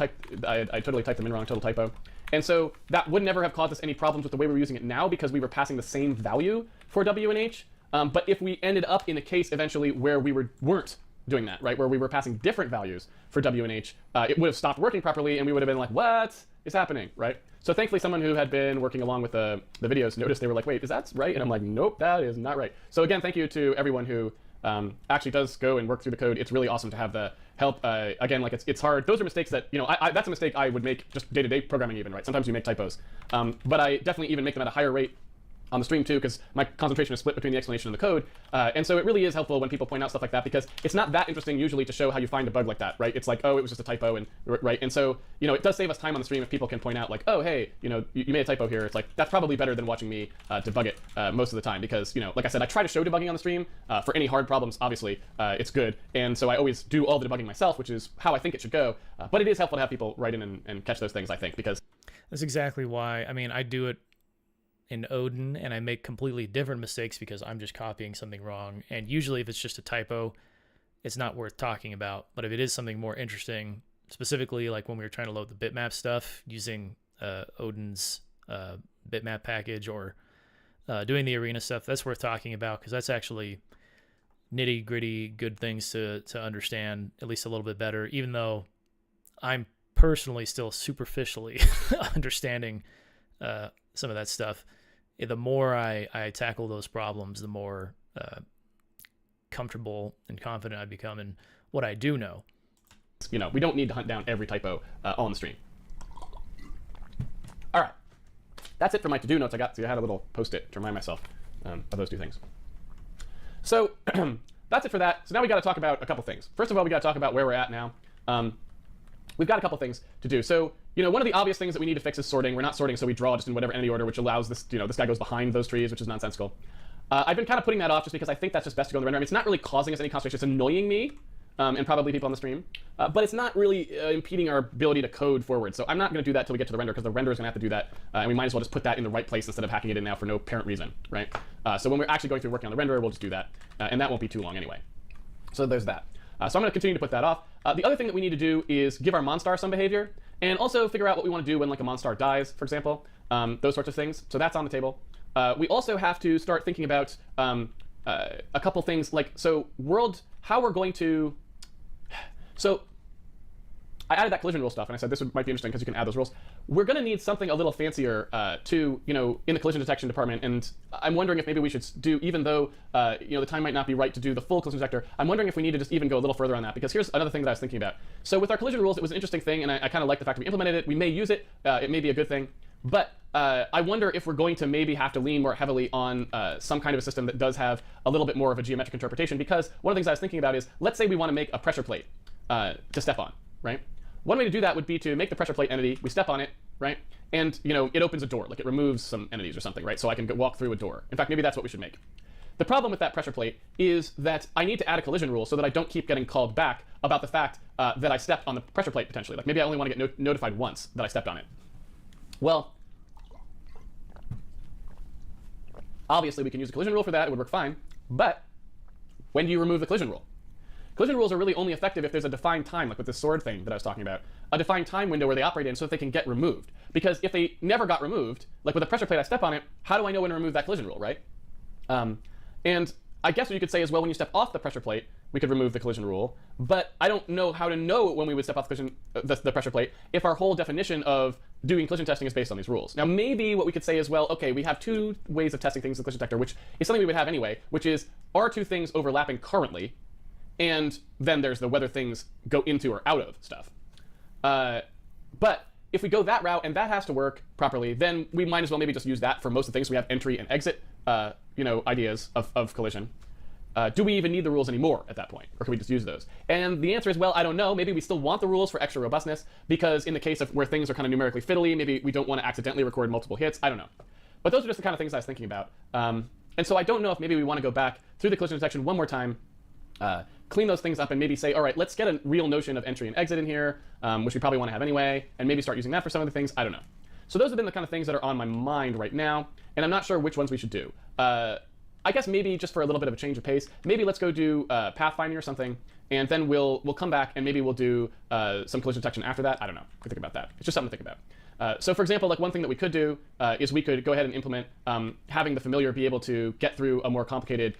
totally typed them in wrong, total typo. And so that would never have caused us any problems with the way we're using it now because we were passing the same value for W and H. But if we ended up in a case eventually where we weren't doing that, right, where we were passing different values for W and H, it would have stopped working properly, and we would have been like, what is happening, right? So thankfully, someone who had been working along with the videos noticed. They were like, wait, is that right? And I'm like, nope, that is not right. So again, thank you to everyone who actually does go and work through the code. It's really awesome to have the help. Again, like it's hard. Those are mistakes that, you know, that's a mistake I would make just day-to-day programming even, right? Sometimes you make typos. But I definitely even make them at a higher rate on the stream too, because my concentration is split between the explanation and the code. And so it really is helpful when people point out stuff like that, because it's not that interesting usually to show how you find a bug like that, right? It's like, oh, it was just a typo, and right. And so, you know, it does save us time on the stream if people can point out like, oh, hey, you know, you made a typo here. It's like, that's probably better than watching me debug it most of the time, because, you know, like I said, I try to show debugging on the stream for any hard problems. Obviously, it's good. And so I always do all the debugging myself, which is how I think it should go. But it is helpful to have people write in and catch those things, I think, because that's exactly why. I mean, I do it in Odin, and I make completely different mistakes because I'm just copying something wrong. And usually if it's just a typo, it's not worth talking about. But if it is something more interesting, specifically like when we were trying to load the bitmap stuff using Odin's bitmap package, or doing the arena stuff, that's worth talking about, because that's actually nitty gritty good things to understand at least a little bit better, even though I'm personally still superficially understanding some of that stuff. The more I tackle those problems, the more comfortable and confident I become in what I do know. You know, we don't need to hunt down every typo on the stream. All right, that's it for my to-do notes. I had a little post-it to remind myself of those two things. So that's it for that. So now we got to talk about a couple things. First of all, we got to talk about where we're at now. We've got a couple things to do. So, you know, one of the obvious things that we need to fix is sorting. We're not sorting, so we draw just in whatever entity order, which allows this, you know, this guy goes behind those trees, which is nonsensical. I've been kind of putting that off just because I think that's just best to go in the render. I mean, it's not really causing us any concentration. It's annoying me and probably people on the stream, but it's not really impeding our ability to code forward. So I'm not going to do that till we get to the render, because the render is going to have to do that, and we might as well just put that in the right place instead of hacking it in now for no apparent reason, right? So when we're actually going through working on the renderer, we'll just do that, and that won't be too long anyway. So there's that. So I'm going to continue to put that off. The other thing that we need to do is give our Monstar some behavior, and also figure out what we want to do when like a Monstar dies, for example, those sorts of things. So that's on the table. We also have to start thinking about a couple things, like, so how we're going to, so I added that collision rule stuff, and I said this might be interesting because you can add those rules. We're going to need something a little fancier to, you know, in the collision detection department, and I'm wondering if maybe we should do, even though, you know, the time might not be right to do the full collision detector, I'm wondering if we need to just even go a little further on that, because here's another thing that I was thinking about. So with our collision rules, it was an interesting thing, and I kind of like the fact that we implemented it. We may use it. It may be a good thing. But I wonder if we're going to maybe have to lean more heavily on some kind of a system that does have a little bit more of a geometric interpretation, because one of the things I was thinking about is, let's say we want to make a pressure plate to step on, right? One way to do that would be to make the pressure plate entity, we step on it, right? And, you know, it opens a door, like it removes some entities or something, right? So I can walk through a door. In fact, maybe that's what we should make. The problem with that pressure plate is that I need to add a collision rule so that I don't keep getting called back about the fact that I stepped on the pressure plate potentially. Like maybe I only want to get notified once that I stepped on it. Well, obviously we can use a collision rule for that. It would work fine. But when do you remove the collision rule? Collision rules are really only effective if there's a defined time, like with this sword thing that I was talking about, a defined time window where they operate in so that they can get removed. Because if they never got removed, like with a pressure plate, I step on it, how do I know when to remove that collision rule, right? And I guess what you could say is, well, when you step off the pressure plate, we could remove the collision rule, but I don't know how to know when we would step off the pressure plate if our whole definition of doing collision testing is based on these rules. Now, maybe what we could say is, well, okay, we have two ways of testing things in the collision detector, which is something we would have anyway, which is, are two things overlapping currently? And then there's the whether things go into or out of stuff. But if we go that route and that has to work properly, then we might as well maybe just use that for most of the things. We have entry and exit, you know, ideas of collision. Do we even need the rules anymore at that point? Or can we just use those? And the answer is, well, I don't know. Maybe we still want the rules for extra robustness, because in the case of where things are kind of numerically fiddly, maybe we don't want to accidentally record multiple hits. I don't know. But those are just the kind of things I was thinking about. And so I don't know if maybe we want to go back through the collision detection one more time, clean those things up, and maybe say, all right, let's get a real notion of entry and exit in here, which we probably want to have anyway, and maybe start using that for some of the things. I don't know. So those have been the kind of things that are on my mind right now, and I'm not sure which ones we should do. I guess maybe just for a little bit of a change of pace, maybe let's go do pathfinding or something, and then we'll come back and maybe we'll do some collision detection after that. I don't know. We think about that. It's just something to think about. So for example, like one thing that we could do is we could go ahead and implement having the familiar be able to get through a more complicated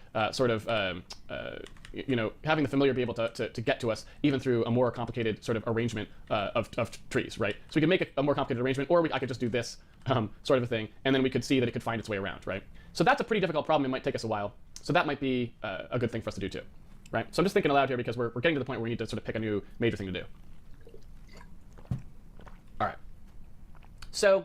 having the familiar be able to get to us even through a more complicated sort of arrangement of trees, right? So we could make a more complicated arrangement, or I could just do this sort of a thing, and then we could see that it could find its way around, right? So that's a pretty difficult problem. It might take us a while. So that might be a good thing for us to do too, right? So I'm just thinking aloud here because we're getting to the point where we need to sort of pick a new major thing to do. All right. So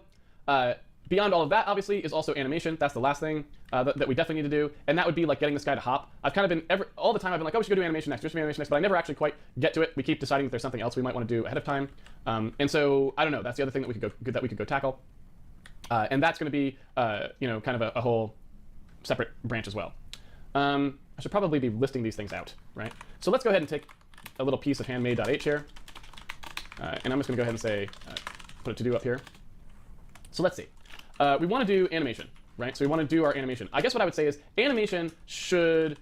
beyond all of that, obviously, is also animation. That's the last thing that we definitely need to do, and that would be like getting this guy to hop. I've kind of been all the time I've been like, oh, we should go do animation next, but I never actually quite get to it. We keep deciding that there's something else we might want to do ahead of time, and so I don't know. That's the other thing that we could go tackle, and that's going to be kind of a whole separate branch as well. I should probably be listing these things out, right? So let's go ahead and take a little piece of handmade.h here, and I'm just going to go ahead and say put a to do up here. So let's see. We want to do animation, right? So we want to do our animation. I guess what I would say is animation should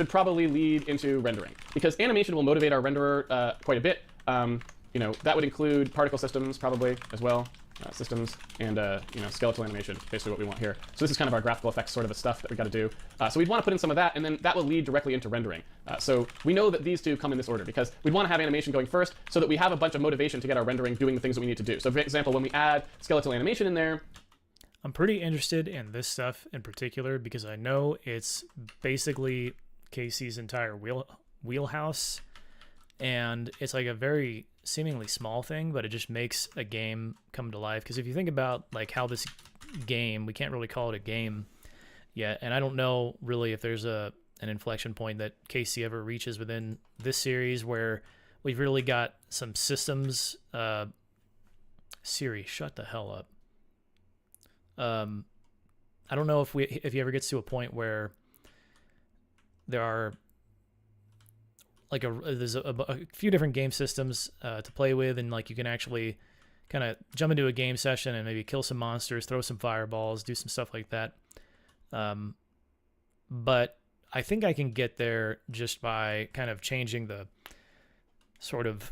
probably lead into rendering, because animation will motivate our renderer quite a bit. That would include particle systems probably as well, systems, and skeletal animation, basically what we want here. So this is kind of our graphical effects sort of a stuff that we got to do. So we'd want to put in some of that, and then that will lead directly into rendering. So we know that these two come in this order because we'd want to have animation going first so that we have a bunch of motivation to get our rendering doing the things that we need to do. So for example, when we add skeletal animation in there, I'm pretty interested in this stuff in particular because I know it's basically Casey's entire wheelhouse, and it's like a very seemingly small thing, but it just makes a game come to life. Because if you think about like how this game, we can't really call it a game yet, and I don't know really if there's an inflection point that Casey ever reaches within this series where we've really got some systems. Siri, shut the hell up. I don't know if he ever gets to a point where there are like there's a few different game systems to play with, and like you can actually kind of jump into a game session and maybe kill some monsters, throw some fireballs, do some stuff like that. But I think I can get there just by kind of changing the sort of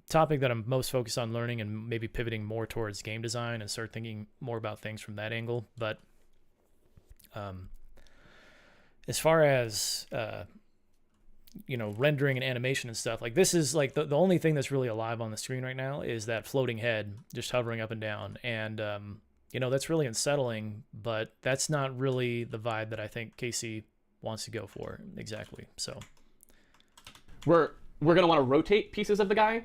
topic that I'm most focused on learning, and maybe pivoting more towards game design and start thinking more about things from that angle. But as far as rendering and animation and stuff, like this is like the only thing that's really alive on the screen right now is that floating head just hovering up and down, and that's really unsettling, but that's not really the vibe that I think Casey wants to go for exactly. So we're going to want to rotate pieces of the guy,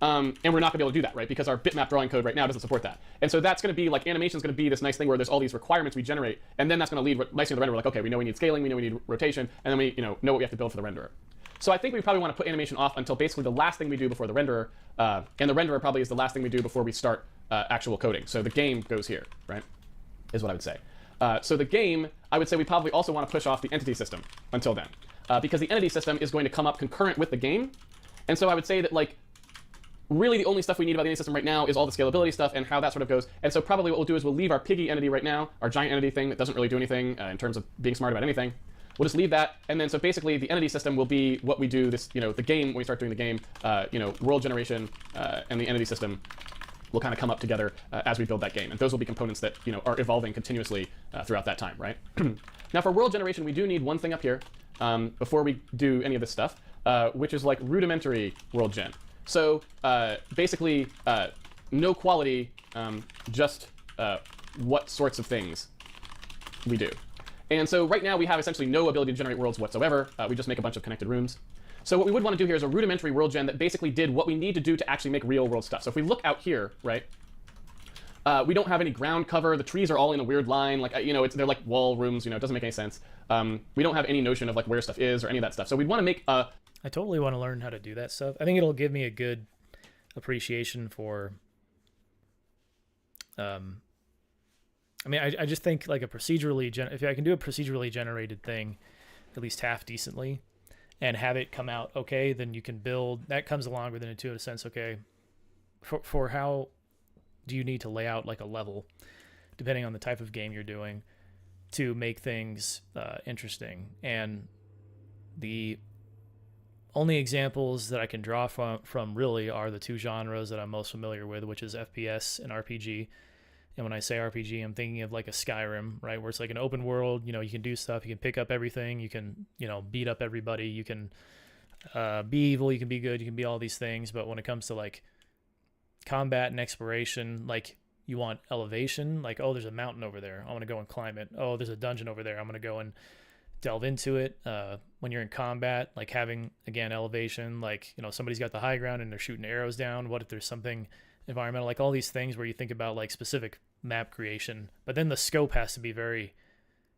and we're not going to be able to do that, right? Because our bitmap drawing code right now doesn't support that. And so that's going to be like animation is going to be this nice thing where there's all these requirements we generate, and then that's going to lead nicely to the renderer. We're like, okay, we know we need scaling, we know we need rotation, and then we know what we have to build for the renderer. So I think we probably want to put animation off until basically the last thing we do before the renderer, and the renderer probably is the last thing we do before we start actual coding. So the game goes here, right? Is what I would say. So the game, I would say we probably also want to push off the entity system until then, because the entity system is going to come up concurrent with the game. And so I would say that like really the only stuff we need about the entity system right now is all the scalability stuff and how that sort of goes. And so probably what we'll do is we'll leave our piggy entity right now, our giant entity thing that doesn't really do anything in terms of being smart about anything. We'll just leave that, and then so basically the entity system will be what we do this, the game, when we start doing the game, world generation and the entity system will kind of come up together as we build that game. And those will be components that are evolving continuously throughout that time, right? Now for world generation, we do need one thing up here before we do any of this stuff, which is like rudimentary world gen. So basically no quality, just what sorts of things we do. And so right now we have essentially no ability to generate worlds whatsoever. We just make a bunch of connected rooms. So what we would want to do here is a rudimentary world gen that basically did what we need to do to actually make real world stuff. So if we look out here, right, we don't have any ground cover. The trees are all in a weird line. Like, they're like wall rooms. It doesn't make any sense. We don't have any notion of like where stuff is or any of that stuff. So we'd want to make a... I totally want to learn how to do that stuff. I think it'll give me a good appreciation for... I just think like if I can do a procedurally generated thing at least half decently and have it come out okay, then you can build, that comes along with an intuitive sense, okay, for how do you need to lay out like a level, depending on the type of game you're doing. to make things interesting. And the only examples that I can draw from really are the two genres that I'm most familiar with, which is FPS and RPG. And when I say RPG, I'm thinking of like a Skyrim, right? Where it's like an open world, you can do stuff, you can pick up everything, you can, beat up everybody, you can be evil, you can be good, you can be all these things. But when it comes to like combat and exploration, like you want elevation, like, oh, there's a mountain over there, I want to go and climb it. Oh, there's a dungeon over there, I'm going to go and delve into it. When you're in combat, like having, again, elevation, like, somebody's got the high ground and they're shooting arrows down. What if there's something environmental, like all these things where you think about like specific map creation, but then the scope has to be very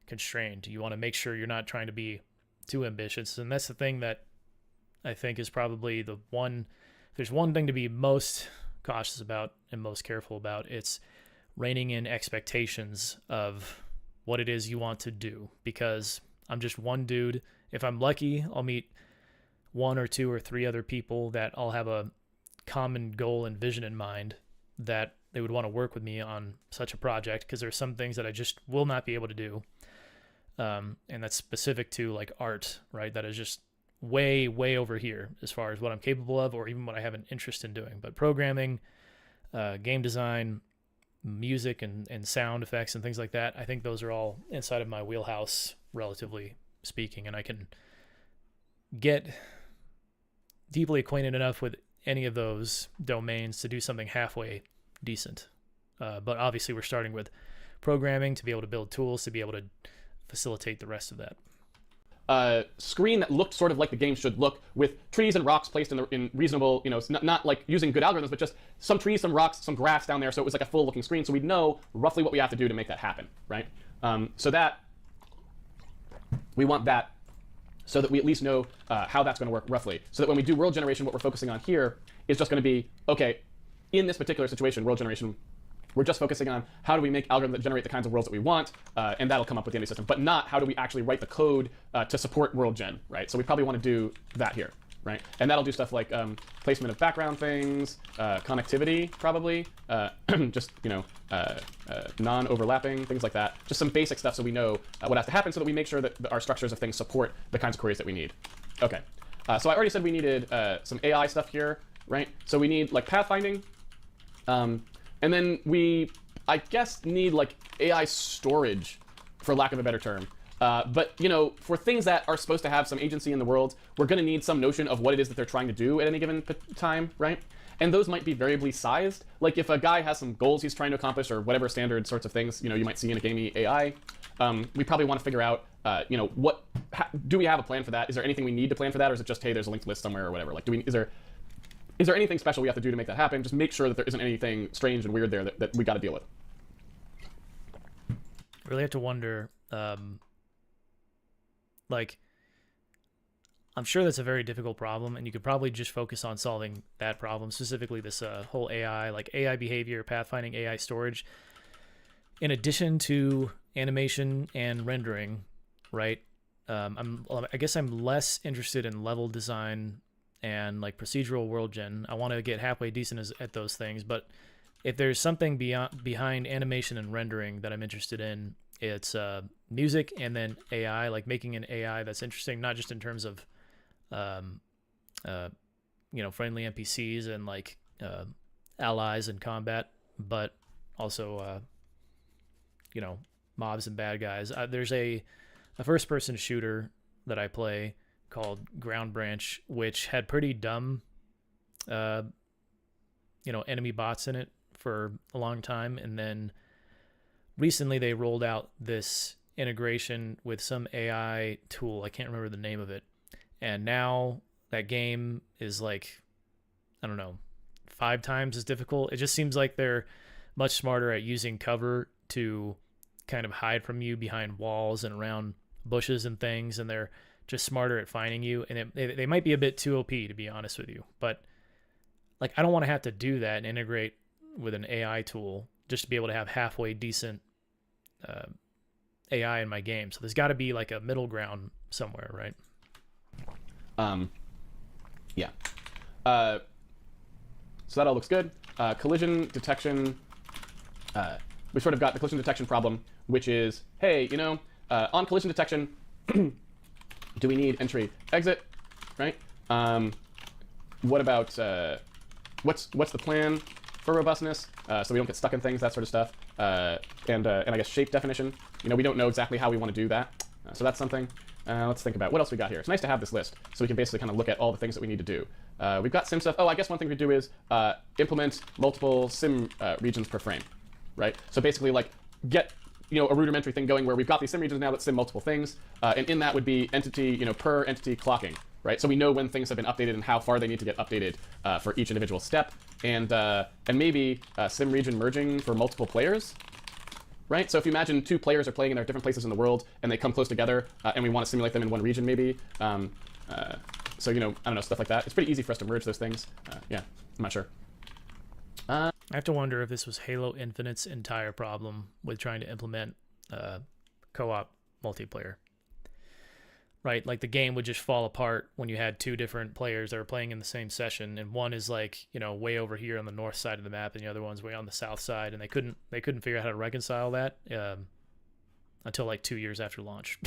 constrained. You want to make sure you're not trying to be too ambitious. And that's the thing that I think is probably the one, if there's one thing to be most cautious about and most careful about, it's reining in expectations of what it is you want to do, because I'm just one dude. If I'm lucky, I'll meet one or two or three other people that all have a common goal and vision in mind that they would want to work with me on such a project, because there's some things that I just will not be able to do. And that's specific to like art, right? That is just way, way over here as far as what I'm capable of, or even what I have an interest in doing. But programming, game design, music and sound effects and things like that, I think those are all inside of my wheelhouse, relatively speaking, and I can get deeply acquainted enough with any of those domains to do something halfway decent. But obviously we're starting with programming to be able to build tools to be able to facilitate the rest of that. Screen that looked sort of like the game should look, with trees and rocks placed in reasonable, not like using good algorithms, but just some trees, some rocks, some grass down there, so it was like a full looking screen, so we'd know roughly what we have to do to make that happen, right? So that we want that so that we at least know how that's going to work roughly, so that when we do world generation, what we're focusing on here is just going to be, okay, in this particular situation, world generation, we're just focusing on how do we make algorithms that generate the kinds of worlds that we want, and that'll come up with the end system, but not how do we actually write the code to support world gen, right? So we probably want to do that here, right? And that'll do stuff like placement of background things, connectivity, probably, just, non-overlapping, things like that. Just some basic stuff so we know what has to happen, so that we make sure that our structures of things support the kinds of queries that we need. Okay, so I already said we needed some AI stuff here, right? So we need like pathfinding, and then we, I guess, need like AI storage, for lack of a better term. But, for things that are supposed to have some agency in the world, we're going to need some notion of what it is that they're trying to do at any given time, right? And those might be variably sized. Like if a guy has some goals he's trying to accomplish, or whatever standard sorts of things, you might see in a gamey AI, we probably want to figure out, do we have a plan for that? Is there anything we need to plan for that? Or is it just, hey, there's a linked list somewhere or whatever? Like, is there anything special we have to do to make that happen? Just make sure that there isn't anything strange and weird there that we got to deal with. Really have to wonder, like, I'm sure that's a very difficult problem, and you could probably just focus on solving that problem, specifically this whole AI, like AI behavior, pathfinding, AI storage, in addition to animation and rendering, right? I guess I'm less interested in level design and like procedural world gen. I want to get halfway decent at those things, but if there's something behind animation and rendering that I'm interested in, it's music and then AI, like making an AI that's interesting, not just in terms of friendly NPCs and like allies in combat, but also mobs and bad guys. There's a first-person shooter that I play called Ground Branch, which had pretty dumb enemy bots in it for a long time, and then recently they rolled out this integration with some AI tool. I can't remember the name of it, and now that game is like, I don't know, 5 times as difficult. It just seems like they're much smarter at using cover to kind of hide from you behind walls and around bushes and things, and they're just smarter at finding you, and they might be a bit too OP, to be honest with you, but like I don't want to have to do that and integrate with an AI tool just to be able to have halfway decent AI in my game. So there's got to be like a middle ground somewhere, right? Yeah. So that all looks good. Collision detection. We sort of got the collision detection problem. which is, hey, on collision detection, do we need entry exit, right? What about what's the plan for robustness, so we don't get stuck in things, that sort of stuff, and I guess shape definition. We don't know exactly how we want to do that, so that's something. Let's think about what else we got here. It's nice to have this list so we can basically kind of look at all the things that we need to do. We've got sim stuff. Oh, I guess one thing we could do is implement multiple sim regions per frame, right? So basically, like, get a rudimentary thing going where we've got these sim regions now that sim multiple things, and in that would be entity, per entity clocking, right? So we know when things have been updated and how far they need to get updated for each individual step, and maybe sim region merging for multiple players, right? So if you imagine two players are playing in their different places in the world and they come close together, and we want to simulate them in one region, maybe. So I don't know, stuff like that. It's pretty easy for us to merge those things. Yeah, I'm not sure. I have to wonder if this was Halo Infinite's entire problem with trying to implement co-op multiplayer. Right, like the game would just fall apart when you had two different players that are playing in the same session, and one is like, way over here on the north side of the map, and the other one's way on the south side, and they couldn't figure out how to reconcile that until like 2 years after launch.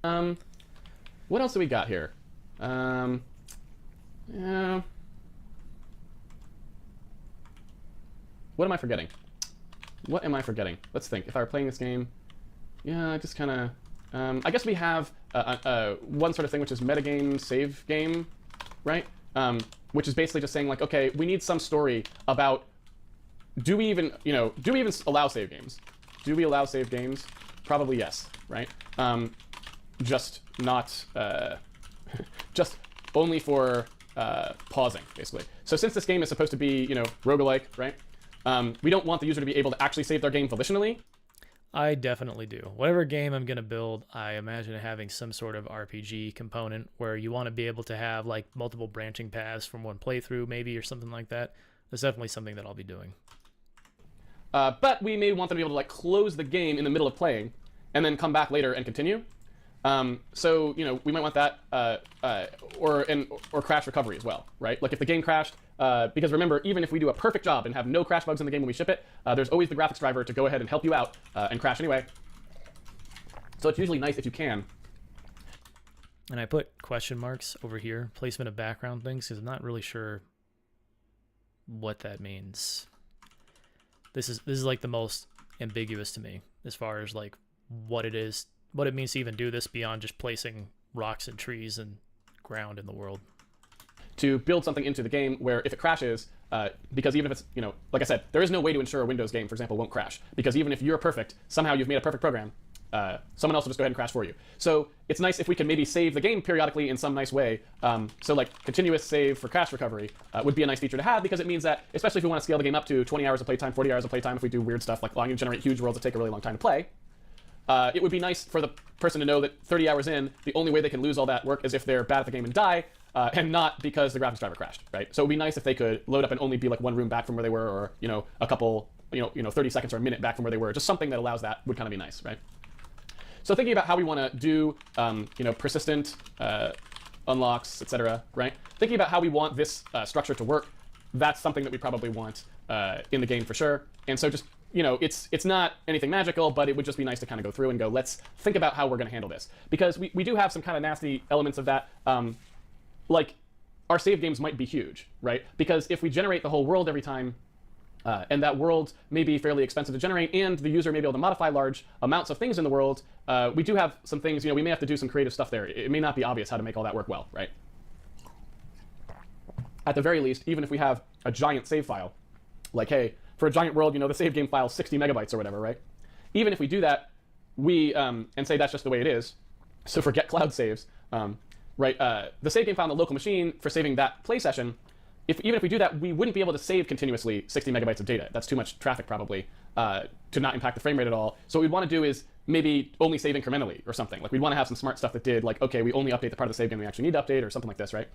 What else do we got here? Yeah. What am I forgetting? What am I forgetting? Let's think. If I were playing this game, yeah, just kind of. I guess we have one sort of thing, which is metagame save game, right? Which is basically just saying, like, okay, we need some story about, do we even allow save games? Do we allow save games? Probably yes, right? Just not, just only for pausing, basically. So since this game is supposed to be, roguelike, right? We don't want the user to be able to actually save their game volitionally. I definitely do. Whatever game I'm going to build, I imagine having some sort of RPG component where you want to be able to have like multiple branching paths from one playthrough, maybe, or something like that. That's definitely something that I'll be doing. But we may want them to be able to like close the game in the middle of playing and then come back later and continue. So we might want that, or crash recovery as well, right? Like if the game crashed, because remember, even if we do a perfect job and have no crash bugs in the game when we ship it, there's always the graphics driver to go ahead and help you out and crash anyway. So it's usually nice if you can. And I put question marks over here, placement of background things, because I'm not really sure what that means. This is like the most ambiguous to me as far as like what it is. What it means to even do this beyond just placing rocks and trees and ground in the world. To build something into the game where if it crashes, because even if it's, like I said, there is no way to ensure a Windows game, for example, won't crash. Because even if you're perfect, somehow you've made a perfect program, someone else will just go ahead and crash for you. So it's nice if we can maybe save the game periodically in some nice way. So like continuous save for crash recovery would be a nice feature to have, because it means that, especially if we want to scale the game up to 20 hours of playtime, 40 hours of playtime, if we do weird stuff like allowing you to generate huge worlds that take a really long time to play, it would be nice for the person to know that 30 hours in, the only way they can lose all that work is if they're bad at the game and die, and not because the graphics driver crashed, right? So it would be nice if they could load up and only be like one room back from where they were, or a couple, 30 seconds or a minute back from where they were. Just something that allows that would kind of be nice, right? So thinking about how we want to do, persistent unlocks, etc., right? Thinking about how we want this structure to work, that's something that we probably want in the game for sure. And so just it's not anything magical, but it would just be nice to kind of go through and go, let's think about how we're going to handle this. Because we do have some kind of nasty elements of that. Like, our save games might be huge, right? Because if we generate the whole world every time, and that world may be fairly expensive to generate, and the user may be able to modify large amounts of things in the world, we do have some things, we may have to do some creative stuff there. It may not be obvious how to make all that work well, right? At the very least, even if we have a giant save file, like, hey, for a giant world, the save game file is 60 megabytes or whatever, right? Even if we do that, we, and say that's just the way it is, so forget cloud saves, right? The save game file on the local machine for saving that play session, even if we do that, we wouldn't be able to save continuously 60 megabytes of data. That's too much traffic probably to not impact the frame rate at all. So what we'd want to do is maybe only save incrementally or something. Like we'd want to have some smart stuff that did like, okay, we only update the part of the save game we actually need to update or something like this, right?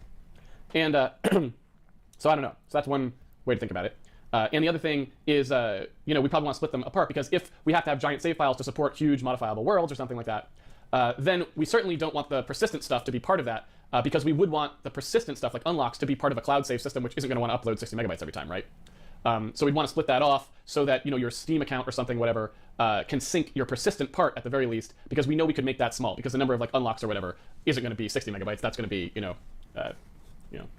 And so I don't know. So that's one way to think about it. And the other thing is, we probably want to split them apart, because if we have to have giant save files to support huge modifiable worlds or something like that, then we certainly don't want the persistent stuff to be part of that, because we would want the persistent stuff like unlocks to be part of a cloud save system, which isn't going to want to upload 60 megabytes every time, right? So we'd want to split that off so that your Steam account or something, whatever, can sync your persistent part at the very least, because we know we could make that small, because the number of like unlocks or whatever isn't going to be 60 megabytes. That's going to be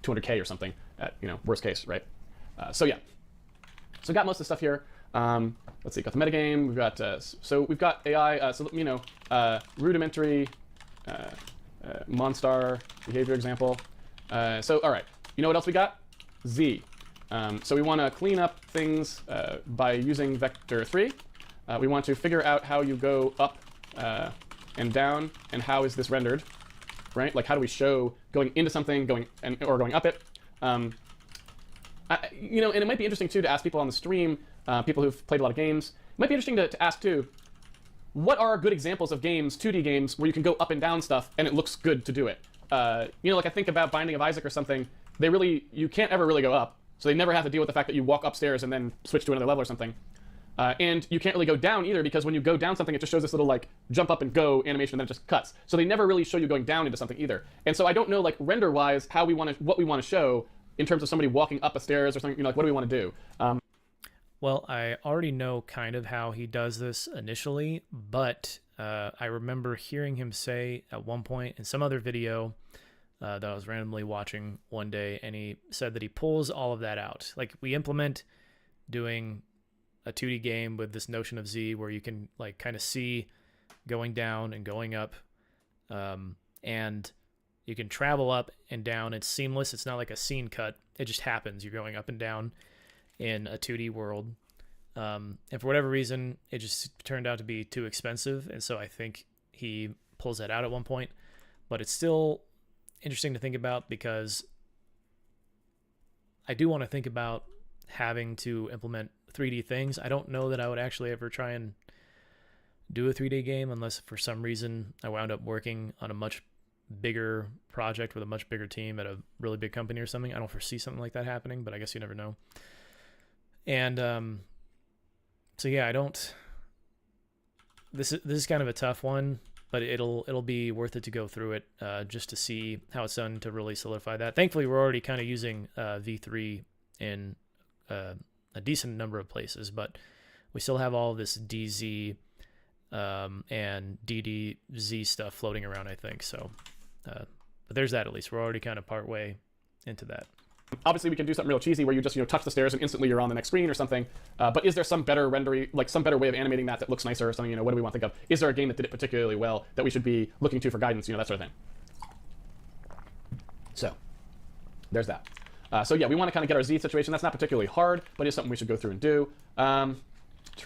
200K or something at worst case, right? So yeah, so we got most of the stuff here. Let's see, got the metagame. We've got we've got AI. Rudimentary Monstar behavior example. So all right, you know what else we got? Z. So we want to clean up things by using vector 3. We want to figure out how you go up and down, and how is this rendered, right? Like how do we show going into something, or going up it? And it might be interesting too to ask people on the stream, people who've played a lot of games. It might be interesting to ask too, what are good examples of games, 2D games, where you can go up and down stuff and it looks good to do it? Like I think about Binding of Isaac or something. You can't ever really go up, so they never have to deal with the fact that you walk upstairs and then switch to another level or something. And you can't really go down either, because when you go down something, it just shows this little like jump up and go animation, and then it just cuts. So they never really show you going down into something either. And so I don't know, like render-wise, what we want to show in terms of somebody walking up a stairs or something. Like what do we want to do? Well, I already know kind of how he does this initially, but I remember hearing him say at one point in some other video that I was randomly watching one day, and he said that he pulls all of that out. Like we implement doing a 2D game with this notion of Z, where you can like kind of see going down and going up, and you can travel up and down. It's seamless. It's not like a scene cut. It just happens. You're going up and down in a 2D world. And for whatever reason, it just turned out to be too expensive, and so I think he pulls that out at one point. But it's still interesting to think about, because I do want to think about having to implement 3D things. I don't know that I would actually ever try and do a 3D game unless for some reason I wound up working on a much bigger project with a much bigger team at a really big company or something. I don't foresee something like that happening, but I guess you never know. And so yeah, I don't. This is kind of a tough one, but it'll be worth it to go through it just to see how it's done, to really solidify that. Thankfully, we're already kind of using V3 in a decent number of places, but we still have all this DZ and DDZ stuff floating around, I think. So, but there's that at least. We're already kind of part way into that. Obviously, we can do something real cheesy where you just touch the stairs and instantly you're on the next screen or something. But is there some better rendering, like some better way of animating that looks nicer or something? What do we want to think of? Is there a game that did it particularly well that we should be looking to for guidance? That sort of thing. So, there's that. So yeah, we want to kind of get our Z situation. That's not particularly hard, but it's something we should go through and do. Trying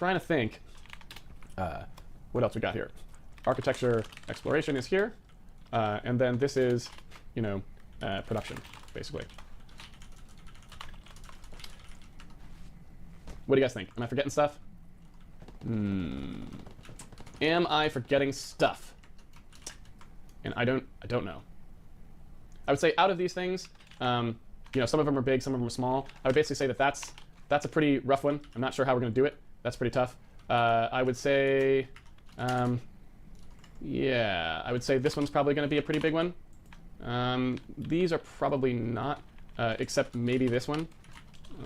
to think. What else we got here? Architecture exploration is here, and then this is, production, basically. What do you guys think? Am I forgetting stuff? Am I forgetting stuff? And I don't know. I would say out of these things, some of them are big, some of them are small. I would basically say that's a pretty rough one. I'm not sure how we're going to do it. That's pretty tough. I would say, I would say this one's probably going to be a pretty big one. These are probably not, except maybe this one.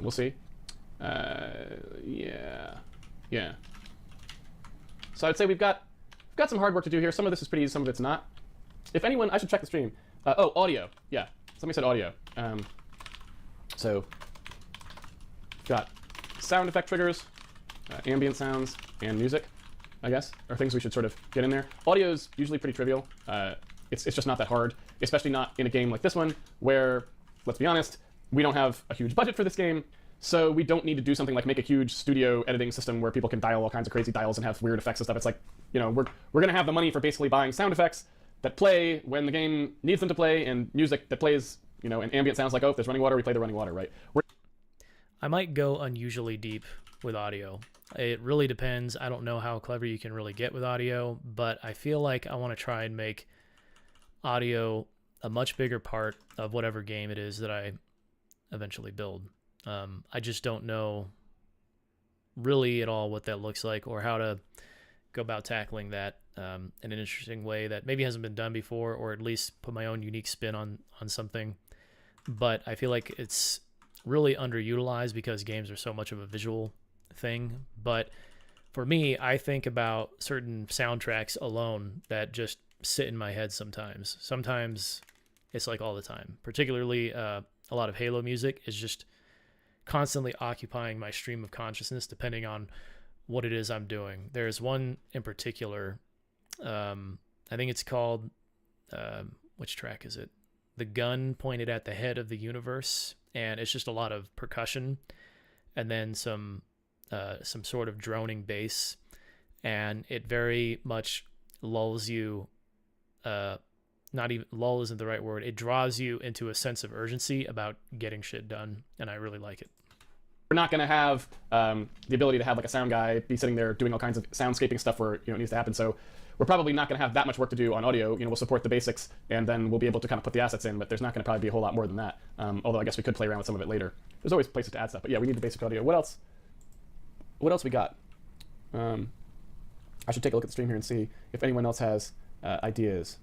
We'll see. Yeah. So I'd say we've got some hard work to do here. Some of this is pretty easy, some of it's not. If anyone, I should check the stream. Audio. Yeah, somebody said audio. So got sound effect triggers, ambient sounds, and music, I guess, are things we should sort of get in there. Audio is usually pretty trivial. It's just not that hard, especially not in a game like this one, where, let's be honest, we don't have a huge budget for this game. So we don't need to do something like make a huge studio editing system where people can dial all kinds of crazy dials and have weird effects and stuff. It's like, we're going to have the money for basically buying sound effects that play when the game needs them to play, and music that plays, and ambient sounds like, oh, if there's running water, we play the running water, right? I might go unusually deep with audio. It really depends. I don't know how clever you can really get with audio, but I feel like I want to try and make audio a much bigger part of whatever game it is that I eventually build. I just don't know really at all what that looks like, or how to go about tackling that in an interesting way that maybe hasn't been done before, or at least put my own unique spin on something. But I feel like it's really underutilized because games are so much of a visual thing. But for me, I think about certain soundtracks alone that just sit in my head sometimes. Sometimes it's like all the time. Particularly a lot of Halo music is just constantly occupying my stream of consciousness depending on what it is I'm doing. There's one in particular, I think it's called, which track is it? The Gun Pointed at the Head of the Universe, and it's just a lot of percussion and then some sort of droning bass, and it very much lulls you, not even lull isn't the right word, it draws you into a sense of urgency about getting shit done, and I really like it. We're not going to have the ability to have like a sound guy be sitting there doing all kinds of soundscaping stuff where it needs to happen, so we're probably not going to have that much work to do on audio. We'll support the basics, and then we'll be able to kind of put the assets in, but there's not going to probably be a whole lot more than that, although I guess we could play around with some of it later. There's always places to add stuff, but yeah, we need the basic audio. What else we got? I should take a look at the stream here and see if anyone else has ideas.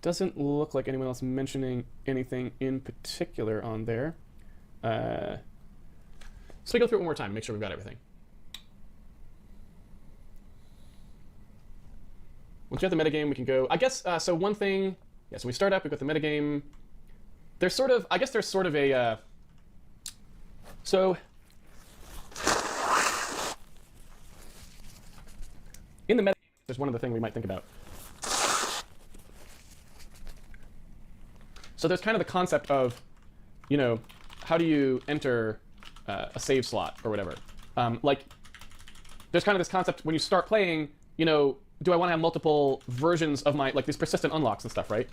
Doesn't look like anyone else mentioning anything in particular on there. So we go through it one more time and make sure we've got everything. Once you have the metagame, we can go, I guess, so one thing, yeah, so we start up, we've got the metagame. There's sort of, I guess there's sort of a, so in the metagame, there's one other thing we might think about. So there's kind of the concept of, how do you enter a save slot or whatever. Like, there's kind of this concept when you start playing, do I want to have multiple versions of my, like these persistent unlocks and stuff, right?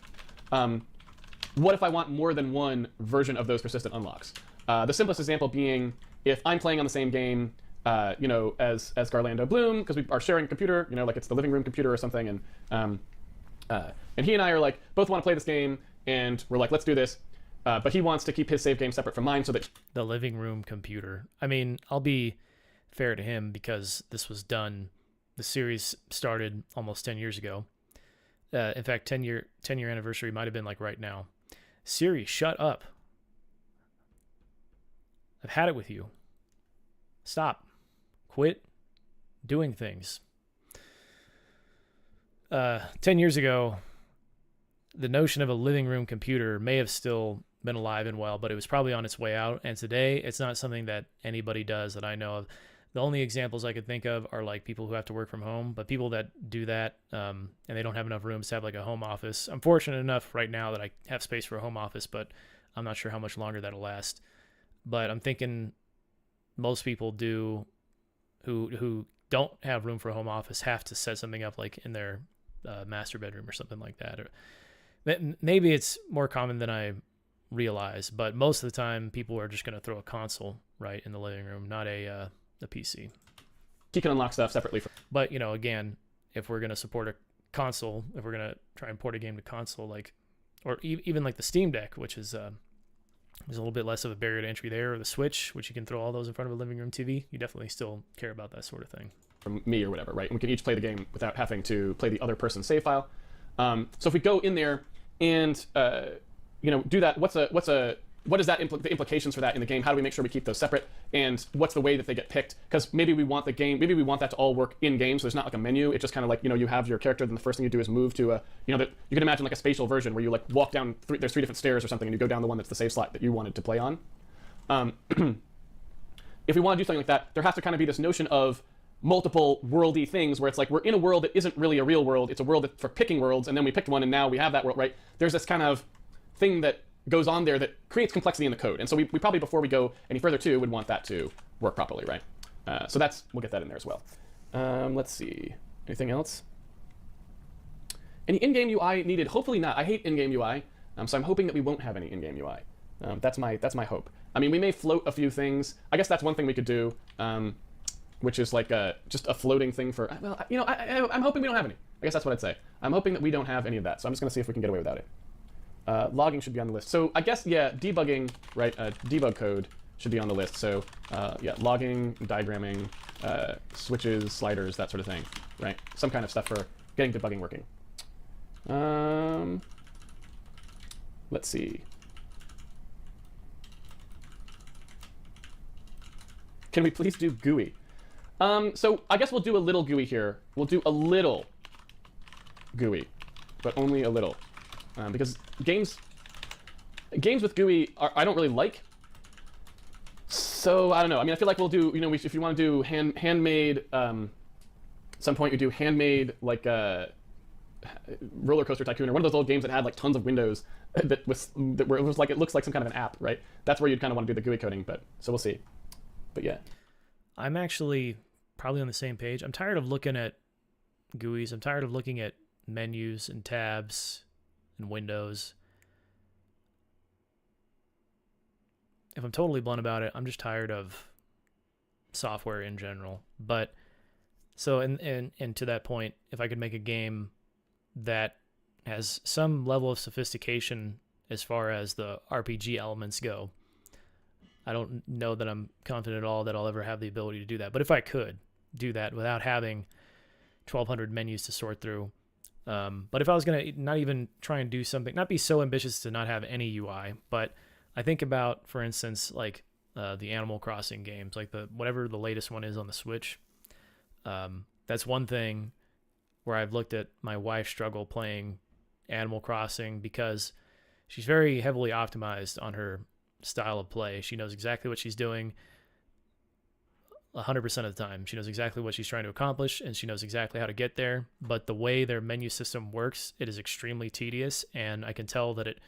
What if I want more than one version of those persistent unlocks? The simplest example being if I'm playing on the same game, as Garlando Bloom, because we are sharing a computer, like it's the living room computer or something, and he and I are like, both want to play this game, and we're like, let's do this. But he wants to keep his save game separate from mine so that... The living room computer. I mean, I'll be fair to him because this was done... The series started almost 10 years ago. In fact, 10-year anniversary might have been like right now. Siri, shut up. I've had it with you. Stop. Quit doing things. 10 years ago, the notion of a living room computer may have still been alive and well, but it was probably on its way out. And today, it's not something that anybody does that I know of. The only examples I could think of are like people who have to work from home, but people that do that and they don't have enough rooms to have like a home office. I'm fortunate enough right now that I have space for a home office, but I'm not sure how much longer that'll last. But I'm thinking most people do who don't have room for a home office have to set something up like in their master bedroom or something like that. Or maybe it's more common than I realize, but most of the time people are just going to throw a console right in the living room, not a PC. He can unlock stuff separately. But, again, if we're going to support a console, if we're going to try and port a game to console, like, or even like the Steam Deck, which is there's a little bit less of a barrier to entry there, or the Switch, which you can throw all those in front of a living room TV, you definitely still care about that sort of thing. From me or whatever, right? And we can each play the game without having to play the other person's save file. So if we go in there and, do that, what is that the implications for that in the game? How do we make sure we keep those separate? And what's the way that they get picked? Because maybe we want that to all work in game, so there's not like a menu. It's just kind of like, you have your character, then the first thing you do is move to you can imagine like a spatial version where you like walk down, there's 3 different stairs or something, and you go down the one that's the save slot that you wanted to play on. If we want to do something like that, there has to kind of be this notion of multiple worldy things where it's like we're in a world that isn't really a real world. It's a world for picking worlds, and then we picked one, and now we have that world, right? There's this kind of thing that goes on there that creates complexity in the code. And so we probably, before we go any further too, would want that to work properly, right? So we'll get that in there as well. Let's see, anything else? Any in-game UI needed? Hopefully not. I hate in-game UI, so I'm hoping that we won't have any in-game UI. That's my hope. I mean, we may float a few things. I guess that's one thing we could do, which is like just a floating thing for, well, I'm hoping we don't have any. I guess that's what I'd say. I'm hoping that we don't have any of that, so I'm just gonna see if we can get away without it. Logging should be on the list. So I guess, yeah, debugging, right? Debug code should be on the list. So yeah, logging, diagramming, switches, sliders, that sort of thing, right? Some kind of stuff for getting debugging working. Let's see. Can we please do GUI? So I guess we'll do a little GUI here. We'll do a little GUI, but only a little, because games with GUI I don't really like. So I don't know. I mean, I feel like we'll do, if you want to do handmade, some point you do handmade like Roller Coaster Tycoon, or one of those old games that had like tons of windows where it was like, it looks like some kind of an app, right? That's where you'd kind of want to do the GUI coding, but so we'll see. But yeah. I'm actually probably on the same page. I'm tired of looking at GUIs. I'm tired of looking at menus and tabs and windows. If I'm totally blunt about it, I'm just tired of software in general. But so, and to that point, if I could make a game that has some level of sophistication as far as the RPG elements go, I don't know that I'm confident at all that I'll ever have the ability to do that. But if I could do that without having 1,200 menus to sort through, but if I was going to not even try and do something, not be so ambitious to not have any UI, but I think about, for instance, like the Animal Crossing games, like whatever the latest one is on the Switch. That's one thing where I've looked at my wife struggle playing Animal Crossing because she's very heavily optimized on her style of play. She knows exactly what she's doing 100% of the time. She knows exactly what she's trying to accomplish, and she knows exactly how to get there. But the way their menu system works, it is extremely tedious, and I can tell that it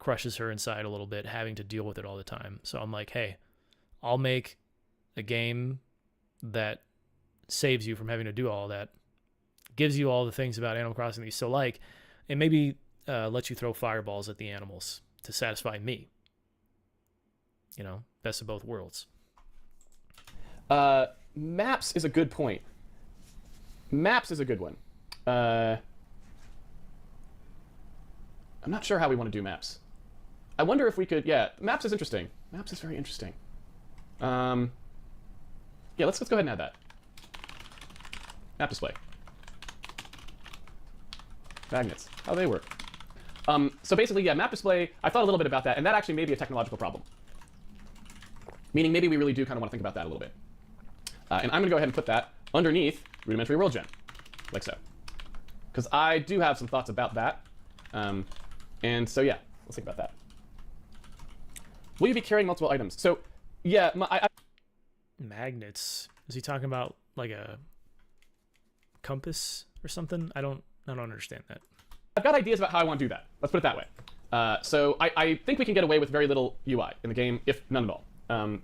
crushes her inside a little bit, having to deal with it all the time. So I'm like, hey, I'll make a game that saves you from having to do all that, gives you all the things about Animal Crossing that you still like, and maybe lets you throw fireballs at the animals to satisfy me. Best of both worlds. Maps is a good point. Maps is a good one. I'm not sure how we want to do maps. I wonder if we could, maps is interesting. Maps is very interesting. Yeah, let's go ahead and add that. Map display. Magnets, how they work. So basically, yeah, map display, I thought a little bit about that, and that actually may be a technological problem. Meaning maybe we really do kind of want to think about that a little bit. And I'm going to go ahead and put that underneath rudimentary world gen, like so. Because I do have some thoughts about that. And so, yeah, let's think about that. Will you be carrying multiple items? So, yeah, magnets. Is he talking about like a compass or something? I don't understand that. I've got ideas about how I want to do that. Let's put it that way. So I think we can get away with very little UI in the game, if none at all.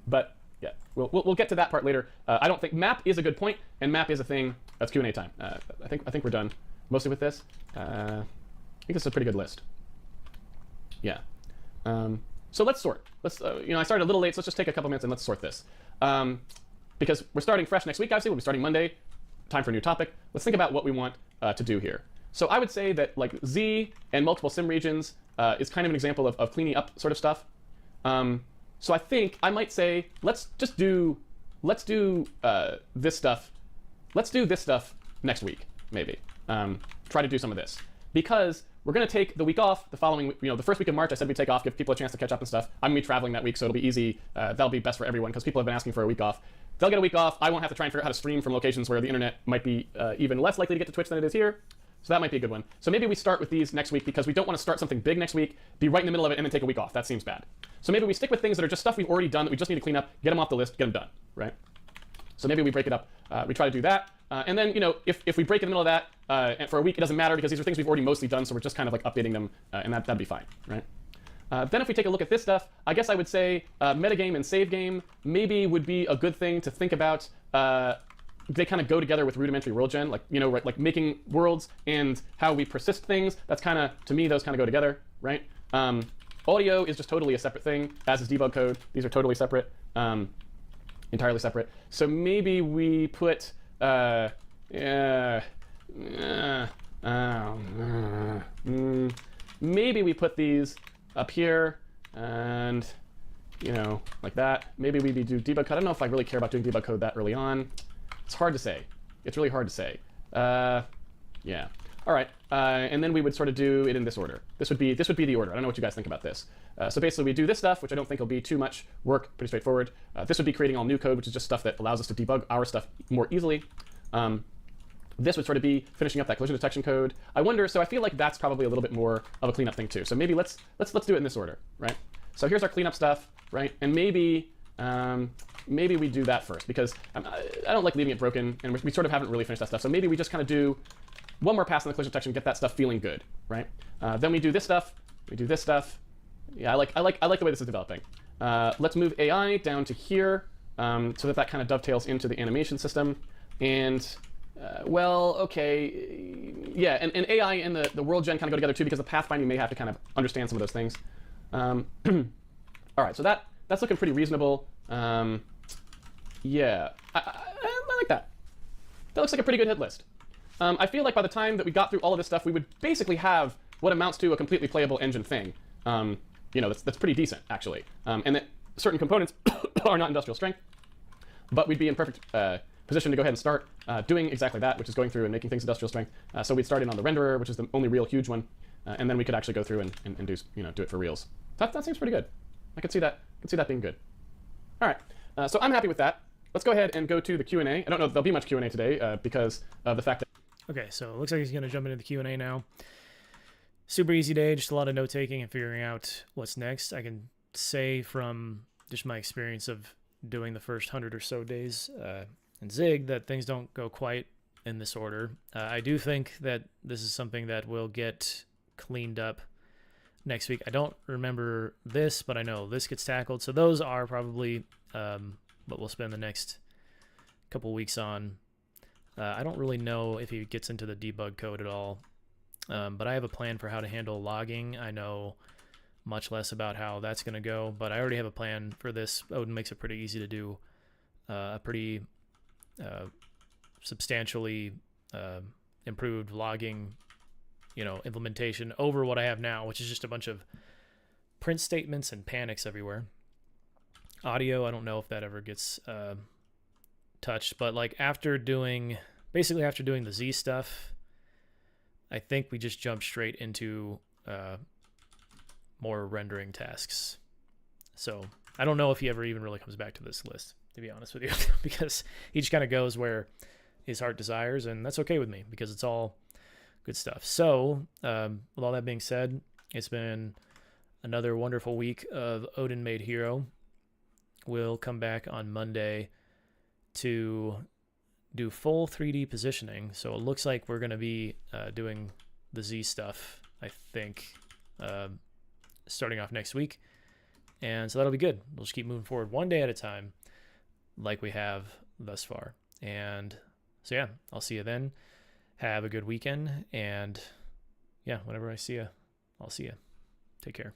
But yeah, we'll get to that part later. I don't think map is a good point, and map is a thing. That's Q&A time. I think we're done mostly with this. I think this is a pretty good list. Yeah. So let's sort. Let's I started a little late, so let's just take a couple minutes and let's sort this. Because we're starting fresh next week. Obviously, we'll be starting Monday. Time for a new topic. Let's think about what we want to do here. So I would say that like Z and multiple sim regions is kind of an example of cleaning up sort of stuff. So I think I might say let's do this stuff. Let's do this stuff next week, maybe. Try to do some of this because we're going to take the week off. The following, the first week of March, I said we'd take off, give people a chance to catch up and stuff. I'm going to be traveling that week, so it'll be easy. That'll be best for everyone because people have been asking for a week off. They'll get a week off. I won't have to try and figure out how to stream from locations where the internet might be even less likely to get to Twitch than it is here. So that might be a good one. So maybe we start with these next week because we don't want to start something big next week, be right in the middle of it, and then take a week off. That seems bad. So maybe we stick with things that are just stuff we've already done that we just need to clean up, get them off the list, get them done, right? So maybe we break it up. We try to do that. And then, if we break in the middle of that and for a week, it doesn't matter because these are things we've already mostly done, so we're just kind of like updating them, and that'd be fine, right? Then if we take a look at this stuff, I guess I would say metagame and save game maybe would be a good thing to think about. They kind of go together with rudimentary world gen, like like making worlds and how we persist things. That's kind of, to me, those kind of go together, right? Audio is just totally a separate thing, as is debug code. These are totally separate, entirely separate. So maybe we put maybe we put these up here and like that. Maybe we do debug code. I don't know if I really care about doing debug code that early on. It's hard to say. It's really hard to say. Yeah. All right. and then we would sort of do it in this order. This would be the order. I don't know what you guys think about this. So basically, we do this stuff, which I don't think will be too much work, pretty straightforward. This would be creating all new code, which is just stuff that allows us to debug our stuff more easily. This would sort of be finishing up that collision detection code. I wonder, so I feel like that's probably a little bit more of a cleanup thing too. So maybe let's do it in this order, right? So here's our cleanup stuff, right? And maybe we do that first, because I don't like leaving it broken, and we sort of haven't really finished that stuff. So maybe we just kind of do one more pass on the collision detection, get that stuff feeling good, right? Then we do this stuff. We do this stuff. Yeah, I like the way this is developing. Let's move AI down to here, so that kind of dovetails into the animation system. And well, okay, yeah, and AI and the world gen kind of go together too, because the pathfinding may have to kind of understand some of those things. All right, so that's looking pretty reasonable. Yeah, I like that. That looks like a pretty good hit list. I feel like by the time that we got through all of this stuff, we would basically have what amounts to a completely playable engine thing. You know, that's pretty decent, actually. And that certain components are not industrial strength, but we'd be in perfect position to go ahead and start doing exactly that, which is going through and making things industrial strength. So we'd start in on the renderer, which is the only real huge one, and then we could actually go through and do it for reals. That seems pretty good. I could see that being good. All right, so I'm happy with that. Let's go ahead and go to the Q&A. I don't know if there'll be much Q&A today because of the fact that. Okay, so it looks like he's going to jump into the Q&A now. Super easy day, just a lot of note-taking and figuring out what's next. I can say from just my experience of doing the first 100 or so days in Zig that things don't go quite in this order. I do think that this is something that will get cleaned up next week. I don't remember this, but I know this gets tackled. So those are probably what we'll spend the next couple weeks on. I don't really know if he gets into the debug code at all, but I have a plan for how to handle logging. I know much less about how that's going to go, but I already have a plan for this. Odin makes it pretty easy to do a pretty substantially improved logging, implementation over what I have now, which is just a bunch of print statements and panics everywhere. Audio, I don't know if that ever gets touched, but like after doing the Z stuff, I think we just jumped straight into more rendering tasks. So I don't know if he ever even really comes back to this list, to be honest with you, because he just kind of goes where his heart desires, and that's okay with me because it's all good stuff. So with all that being said, it's been another wonderful week of Odinmade Hero. We'll come back on Monday to do full 3D positioning. So it looks like we're going to be doing the Z stuff, I think, starting off next week. And so that'll be good. We'll just keep moving forward one day at a time like we have thus far. And so, yeah, I'll see you then. Have a good weekend. And, yeah, whenever I see you, I'll see you. Take care.